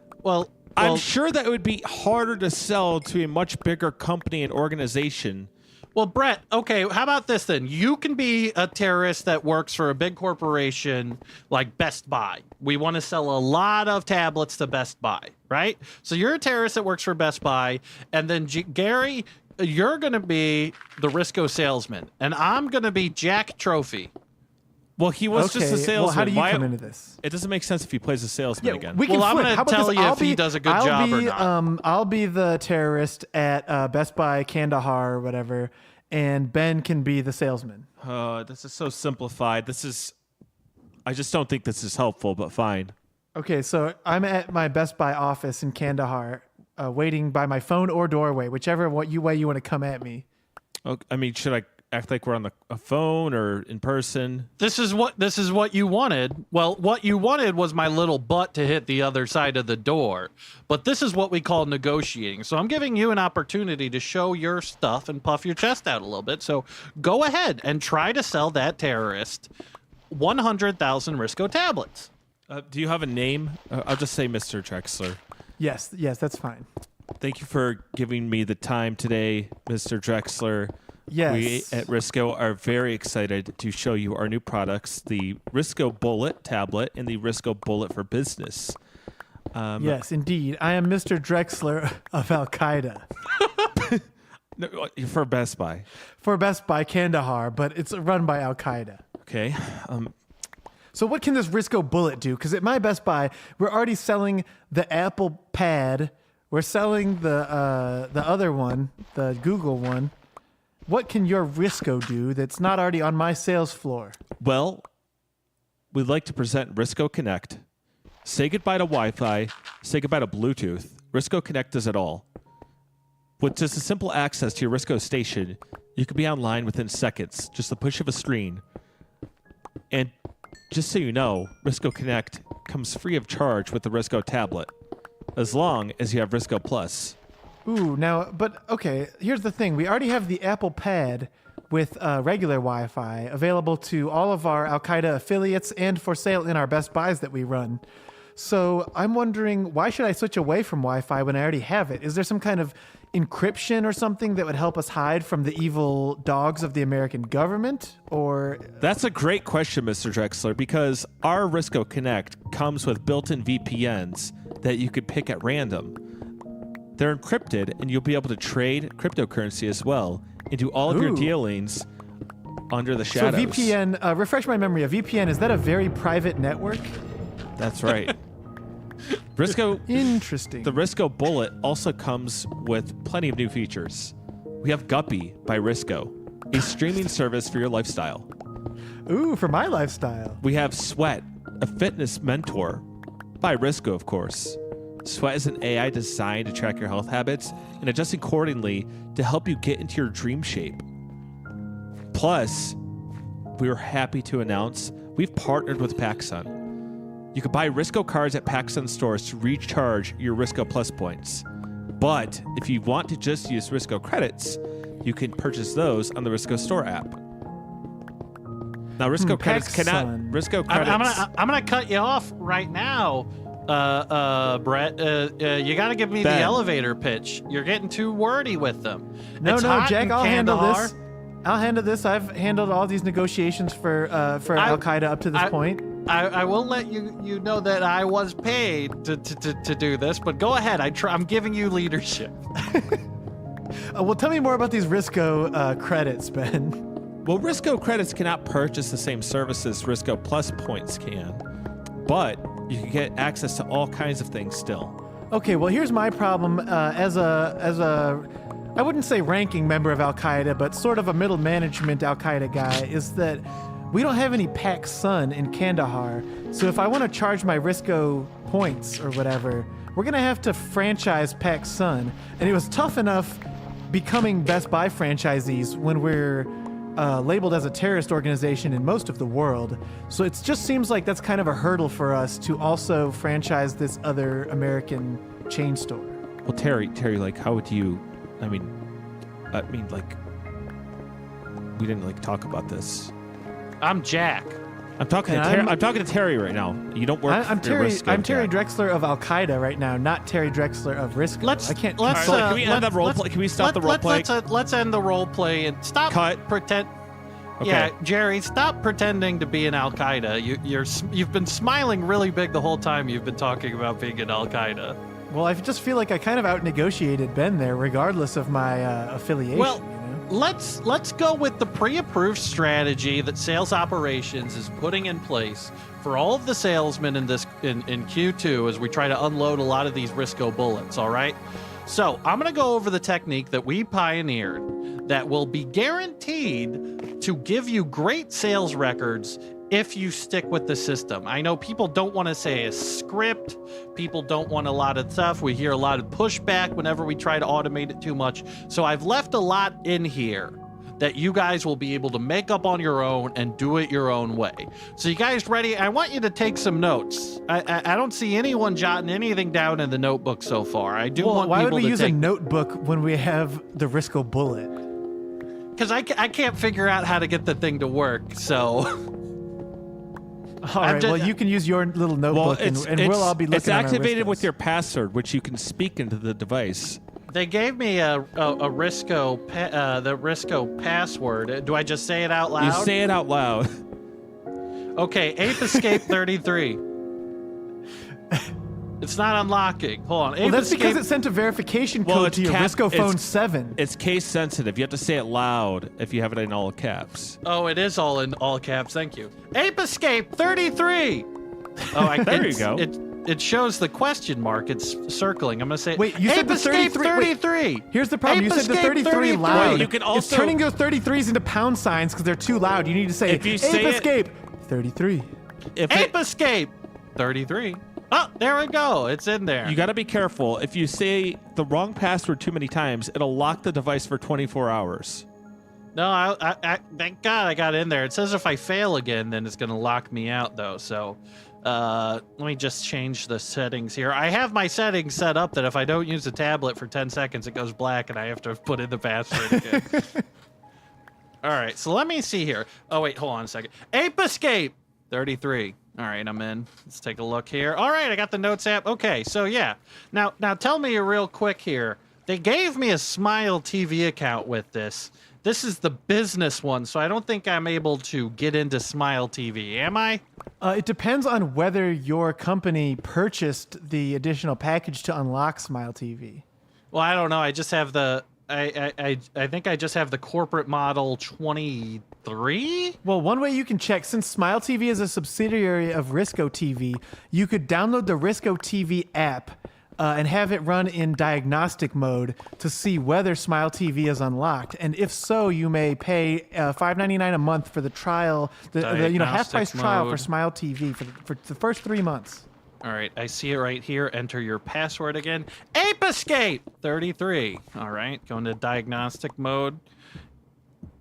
I'm sure that it would be harder to sell to a much bigger company and organization. Well, Brett, okay, how about this then? You can be a terrorist that works for a big corporation like Best Buy. We want to sell a lot of tablets to Best Buy, right? So you're a terrorist that works for Best Buy, and then Gary, you're going to be the Risco salesman, and I'm going to be Jack Trophy. Well, he was just a salesman. Well, how do you Why- come into this? It doesn't make sense if he plays a salesman again. We can Well, I'm flip. gonna How about tell this? you if I'll he be- does a good I'll job or be, not. I'll be the terrorist at Best Buy Kandahar or whatever, and Ben can be the salesman. This is so simplified. I just don't think this is helpful, but fine. Okay, so I'm at my Best Buy office in Kandahar, waiting by my phone or doorway, whichever way you want to come at me. Okay, I mean, should I act like we're on a phone or in person? This is what you wanted. Well, what you wanted was my little butt to hit the other side of the door. But this is what we call negotiating. So I'm giving you an opportunity to show your stuff and puff your chest out a little bit. So go ahead and try to sell that terrorist 100,000 Risco tablets. Do you have a name? I'll just say Mr. Drexler. Yes, that's fine. Thank you for giving me the time today, Mr. Drexler. Yes. We at Risco are very excited to show you our new products, the Risco Bullet tablet and the Risco Bullet for Business. Yes, indeed. I am Mr. Drexler of Al Qaeda No, for Best Buy. for Best Buy Kandahar, but it's run by Al Qaeda. Okay. So what can this Risco Bullet do? Because at my Best Buy, we're already selling the Apple Pad. We're selling the other one, the Google one. What can your Risco do that's not already on my sales floor? Well, we'd like to present Risco Connect. Say goodbye to Wi-Fi. Say goodbye to Bluetooth. Risco Connect does it all. With just a simple access to your Risco station, you can be online within seconds, just the push of a screen. And just so you know, Risco Connect comes free of charge with the Risco tablet, as long as you have Risco Plus. Ooh, now, but okay, here's the thing. We already have the Apple Pad with regular Wi-Fi available to all of our Al Qaeda affiliates and for sale in our Best Buys that we run. So I'm wondering, why should I switch away from Wi-Fi when I already have it? Is there some kind of encryption or something that would help us hide from the evil dogs of the American government? Or That's a great question, Mr. Drexler, because our Risco Connect comes with built-in VPNs that you could pick at random. They're encrypted, and you'll be able to trade cryptocurrency as well and do all of your Ooh. dealings under the shadows. So VPN, refresh my memory, a VPN, is that a very private network? That's right. Risco, Interesting. the Risco Bullet also comes with plenty of new features. We have Guppy by Risco, a streaming service for your lifestyle. Ooh, for my lifestyle. We have Sweat, a fitness mentor by Risco, of course. Sweat is an AI designed to track your health habits and adjust accordingly to help you get into your dream shape. Plus, we are happy to announce we've partnered with PacSun. You can buy Risco cards at PacSun stores to recharge your Risco Plus points. But if you want to just use Risco credits, you can purchase those on the Risco Store app. Now, Risco credits cannot. PacSun. Risco credits. I'm gonna cut you off right now, Brett. You gotta give me Ben. the elevator pitch. You're getting too wordy with them. No, It's no, hot Jack, in I'll handle Kandahar. this. I'll handle this. I've handled all these negotiations for Al Qaeda up to this point. I will let you know that I was paid to do this, but go ahead. I'm giving you leadership. Well, tell me more about these Risco credits, Ben. Well, Risco credits cannot purchase the same services Risco Plus points can, but you can get access to all kinds of things still. Okay, well, here's my problem as a I wouldn't say ranking member of Al Qaeda, but sort of a middle management Al Qaeda guy, is that we don't have any PacSun in Kandahar. So if I want to charge my Risco points or whatever, we're gonna have to franchise PacSun, and it was tough enough becoming Best Buy franchisees when we're labeled as a terrorist organization in most of the world. So it just seems like that's kind of a hurdle for us to also franchise this other American chain store. Well, Terry, like, how would you? I mean, like, we didn't like talk about this. I'm Jack. I'm talking to Terry right now. You don't work. I'm for Terry. Risco, I'm Terry Jack. Drexler of Al Qaeda right now, not Terry Drexler of Risco. I can't. Let's All right, can we end the role play? Can we stop the role play? Let's end the role play and stop. Cut. Pretend. Okay. Yeah, Jerry, stop pretending to be an Al Qaeda. You've been smiling really big the whole time you've been talking about being an Al Qaeda. Well, I just feel like I kind of out negotiated Ben there, regardless of my affiliation. Well, you know? let's go with the pre-approved strategy that sales operations is putting in place for all of the salesmen in Q2 as we try to unload a lot of these Risco bullets. All right. So I'm going to go over the technique that we pioneered that will be guaranteed to give you great sales records if you stick with the system. I know people don't want to say a script. People don't want a lot of stuff. We hear a lot of pushback whenever we try to automate it too much. So I've left a lot in here that you guys will be able to make up on your own and do it your own way. So you guys ready? I want you to take some notes. I don't see anyone jotting anything down in the notebook so far. I do want people to Why would we use a notebook when we have the Risco bullet? Because I can't figure out how to get the thing to work, so... All right, well, you can use your little notebook, and we'll all be looking It's at activated with your password, which you can speak into the device. They gave me a Risco the Risco password. Do I just say it out loud? You say it out loud. Okay, Ape Escape 33. It's not unlocking. Hold on. Well, that's because it sent a verification code to your Risco Phone 7. It's case sensitive. You have to say it loud if you have it in all caps. Oh, it is all in all caps. Thank you. Ape Escape 33. Oh, there you go. It shows the question mark. It's circling. I'm gonna say. Wait, you said the 33. Here's the problem. You said the 33 loud. Wait, you can also. It's turning those 33s into pound signs because they're too loud. You need to say Ape Escape 33. Ape Escape 33. Oh, there we go. It's in there. You got to be careful. If you say the wrong password too many times, it'll lock the device for 24 hours. No, I thank God I got in there. It says if I fail again, then it's gonna lock me out though. So. Let me just change the settings here. I have my settings set up that if I don't use the tablet for 10 seconds, it goes black and I have to put in the password again. All right, so let me see here. Oh, wait, hold on a second. Ape Escape 33. All right, I'm in. Let's take a look here. All right, I got the Notes app. Okay, so yeah. Now tell me real quick here. They gave me a Smile TV account with this. This is the business one, so I don't think I'm able to get into Smile TV. Am I? It depends on whether your company purchased the additional package to unlock Smile TV. Well, I don't know. I just have the... I think I just have the corporate model 23? Well, one way you can check, since Smile TV is a subsidiary of Risco TV, you could download the Risco TV app and have it run in diagnostic mode to see whether Smile TV is unlocked. And if so, you may pay $5.99 a month for the trial, the half-price trial for Smile TV for the first 3 months. All right, I see it right here. Enter your password again. Ape Escape 33. All right, go into diagnostic mode.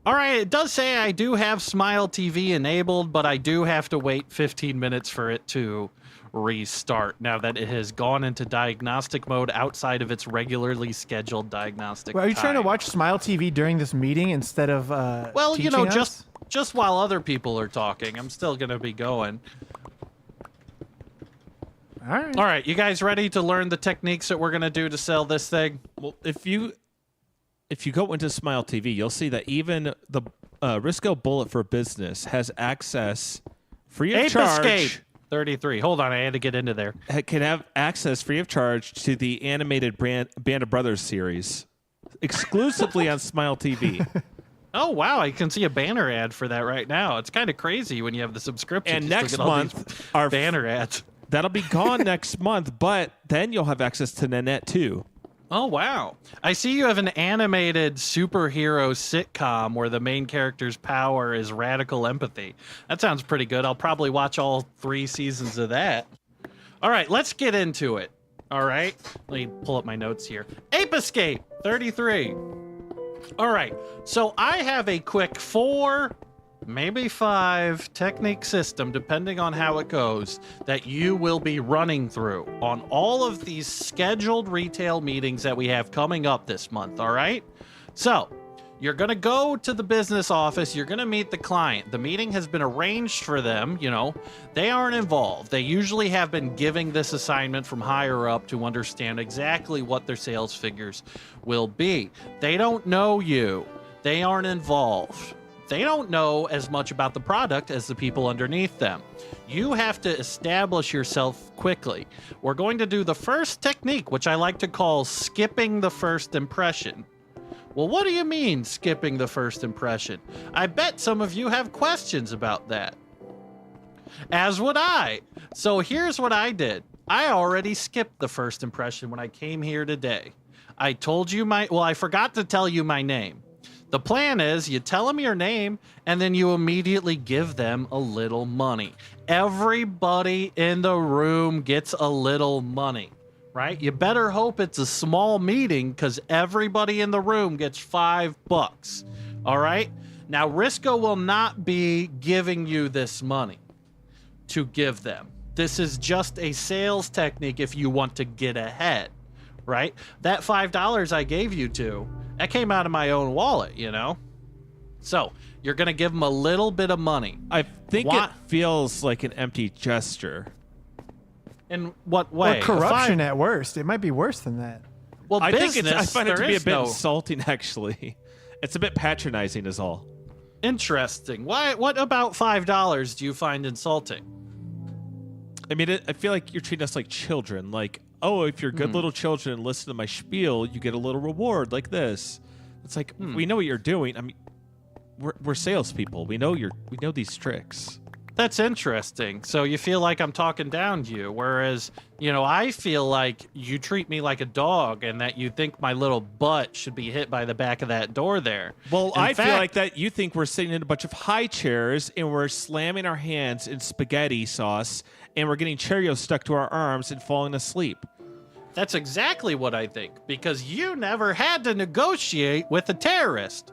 All right, it does say I do have Smile TV enabled, but I do have to wait 15 minutes for it to restart now that it has gone into diagnostic mode outside of its regularly scheduled diagnostic Well, are you time. trying to watch Smile TV during this meeting instead of well, you know, teaching us? just while other people are talking, I'm still going to be going. All right, you guys ready to learn the techniques that we're going to do to sell this thing? Well, if you go into Smile TV, you'll see that even the Risco Bullet for Business has access free of Ape charge. Escape 33. Hold on, I had to get into there. Can have access free of charge to the animated Band of Brothers series exclusively on Smile TV. Oh, wow, I can see a banner ad for that right now. It's kind of crazy when you have the subscription. And next month, our banner ads. That'll be gone next month, but then you'll have access to Nanette too. Oh, wow. I see you have an animated superhero sitcom where the main character's power is radical empathy. That sounds pretty good. I'll probably watch all 3 seasons of that. All right, let's get into it. All right, let me pull up my notes here. Ape Escape 33. All right, so I have a quick 4, maybe 5 technique system, depending on how it goes, that you will be running through on all of these scheduled retail meetings that we have coming up this month, all right? So, you're going to go to the business office, you're going to meet the client. The meeting has been arranged for them, you know, they aren't involved. They usually have been giving this assignment from higher up to understand exactly what their sales figures will be. They don't know you. They aren't involved. They don't know as much about the product as the people underneath them. You have to establish yourself quickly. We're going to do the first technique, which I like to call skipping the first impression. Well, what do you mean skipping the first impression? I bet some of you have questions about that. As would I. So here's what I did. I already skipped the first impression when I came here today. I told you I forgot to tell you my name. The plan is you tell them your name and then you immediately give them a little money. Everybody in the room gets a little money, right? You better hope it's a small meeting because everybody in the room gets $5. All right? Now, Risco will not be giving you this money to give them. This is just a sales technique if you want to get ahead, right? That $5 I gave you that came out of my own wallet, you know? So you're going to give them a little bit of money. I think it feels like an empty gesture. In what way? Or corruption at worst. It might be worse than that. Well, I find it to be a bit insulting, actually. It's a bit patronizing is all. Interesting. Why? What about $5 do you find insulting? I mean, I feel like you're treating us like children. Like, oh, if you're good little children and listen to my spiel, you get a little reward like this. It's like, we know what you're doing. I mean, we're salespeople. We know these tricks. That's interesting. So you feel like I'm talking down to you, whereas, I feel like you treat me like a dog and that you think my little butt should be hit by the back of that door there. Well, I feel like that you think we're sitting in a bunch of high chairs and we're slamming our hands in spaghetti sauce and we're getting Cheerios stuck to our arms and falling asleep. That's exactly what I think, because you never had to negotiate with a terrorist.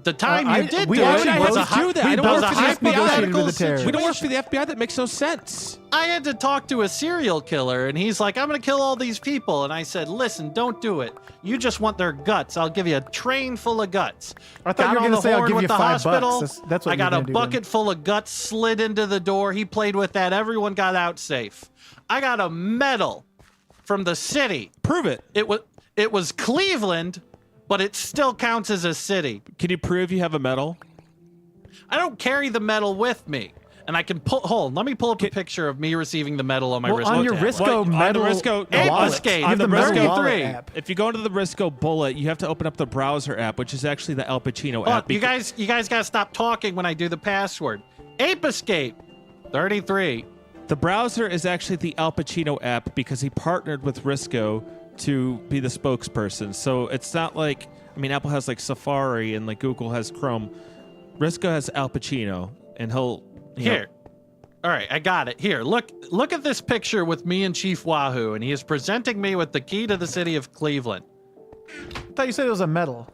The time you did we do actually it was do that. I don't work for the FBI. We don't work for the FBI. That makes no sense. I had to talk to a serial killer, and he's like, I'm going to kill all these people. And I said, listen, don't do it. You just want their guts. I'll give you a train full of guts. I thought you were going to say I'll give you $5. That's what I got a bucket full of guts slid into the door. He played with that. Everyone got out safe. I got a medal from the city. Prove it. It was Cleveland, but it still counts as a city. Can you prove you have a medal? I don't carry the medal with me. And I can let me pull up a picture of me receiving the medal on my wrist. On your Risco medal, on the Risco 3. App. If you go into the Risco bullet, you have to open up the browser app, which is actually the Al Pacino app. You guys got to stop talking when I do the password. Ape Escape 33. The browser is actually the Al Pacino app because he partnered with Risco to be the spokesperson. So it's not like, Apple has like Safari and like Google has Chrome. Risco has Al Pacino, and he'll here. All right, I got it. Here, look at this picture with me and Chief Wahoo, and he is presenting me with the key to the city of Cleveland. I thought you said it was a medal.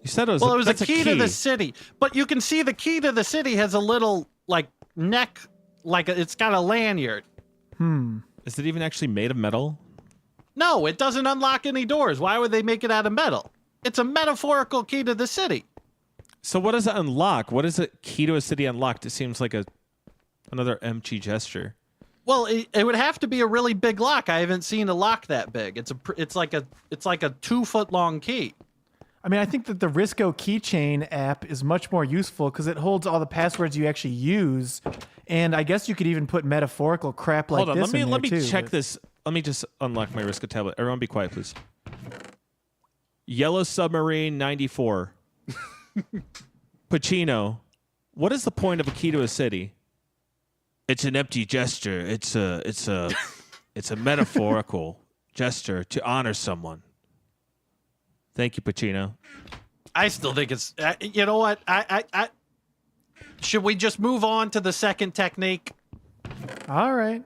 You said it was. Well, it was a key to the city, but you can see the key to the city has a little like neck, it's got a lanyard. Is it even actually made of metal? No, it doesn't unlock any doors. Why would they make it out of metal? It's a metaphorical key to the city. So what does it unlock? What does a key to a city unlocked? It seems like another empty gesture. Well, it would have to be a really big lock. I haven't seen a lock that big. It's like a 2-foot long key. I think that the Risco keychain app is much more useful because it holds all the passwords you actually use, and I guess you could even put metaphorical crap like this in there. Let me too, check this. Let me just unlock my Risco tablet. Everyone be quiet, please. Yellow Submarine 94. Pacino. What is the point of a key to a city? It's an empty gesture. It's a metaphorical gesture to honor someone. Thank you, Pacino. I still think it's. You know what? I should we just move on to the second technique? All right.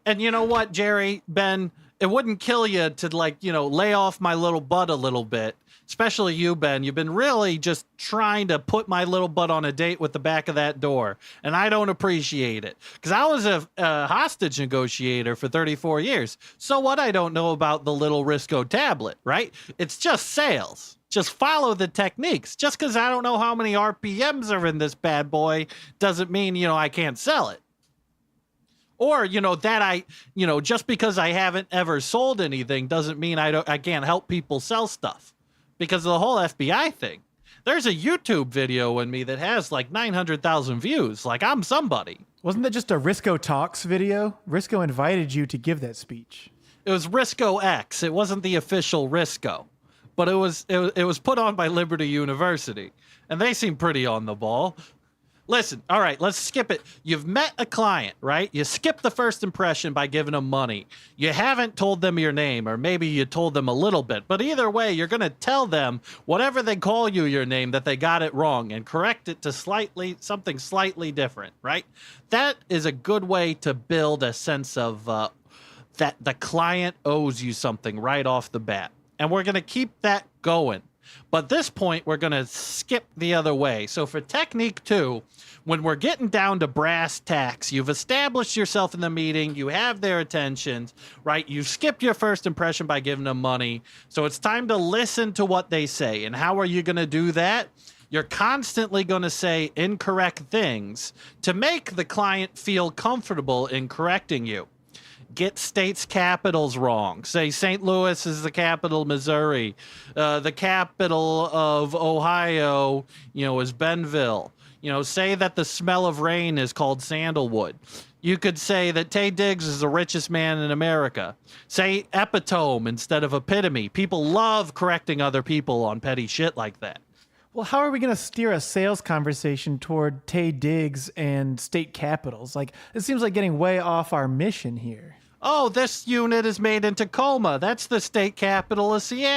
And you know what, Jerry, Ben, it wouldn't kill you to lay off my little butt a little bit. Especially you, Ben. You've been really just trying to put my little butt on a date with the back of that door. And I don't appreciate it. Because I was a hostage negotiator for 34 years. So what? I don't know about the little Risco tablet, right? It's just sales. Just follow the techniques. Just because I don't know how many RPMs are in this bad boy doesn't mean, I can't sell it. Or, just because I haven't ever sold anything doesn't mean I can't help people sell stuff. Because of the whole FBI thing. There's a YouTube video in me that has like 900,000 views. Like, I'm somebody. Wasn't that just a Risco Talks video? Risco invited you to give that speech. It was Risco X. It wasn't the official Risco. but it was put on by Liberty University, and they seem pretty on the ball. Listen, all right, let's skip it. You've met a client, right? You skip the first impression by giving them money. You haven't told them your name, or maybe you told them a little bit. But either way, you're going to tell them whatever they call you your name that they got it wrong and correct it to something slightly different, right? That is a good way to build a sense of that the client owes you something right off the bat. And we're going to keep that going. But at this point, we're going to skip the other way. So for technique 2, when we're getting down to brass tacks, you've established yourself in the meeting, you have their attention, right? You've skipped your first impression by giving them money. So it's time to listen to what they say. And how are you going to do that? You're constantly going to say incorrect things to make the client feel comfortable in correcting you. Get states' capitals wrong. Say St. Louis is the capital of Missouri. The capital of Ohio, is Benville. Say that the smell of rain is called sandalwood. You could say that Taye Diggs is the richest man in America. Say epitome instead of epitome. People love correcting other people on petty shit like that. Well, how are we going to steer a sales conversation toward Taye Diggs and state capitals? Like, it seems like getting way off our mission here. Oh, this unit is made in Tacoma. That's the state capital of Seattle.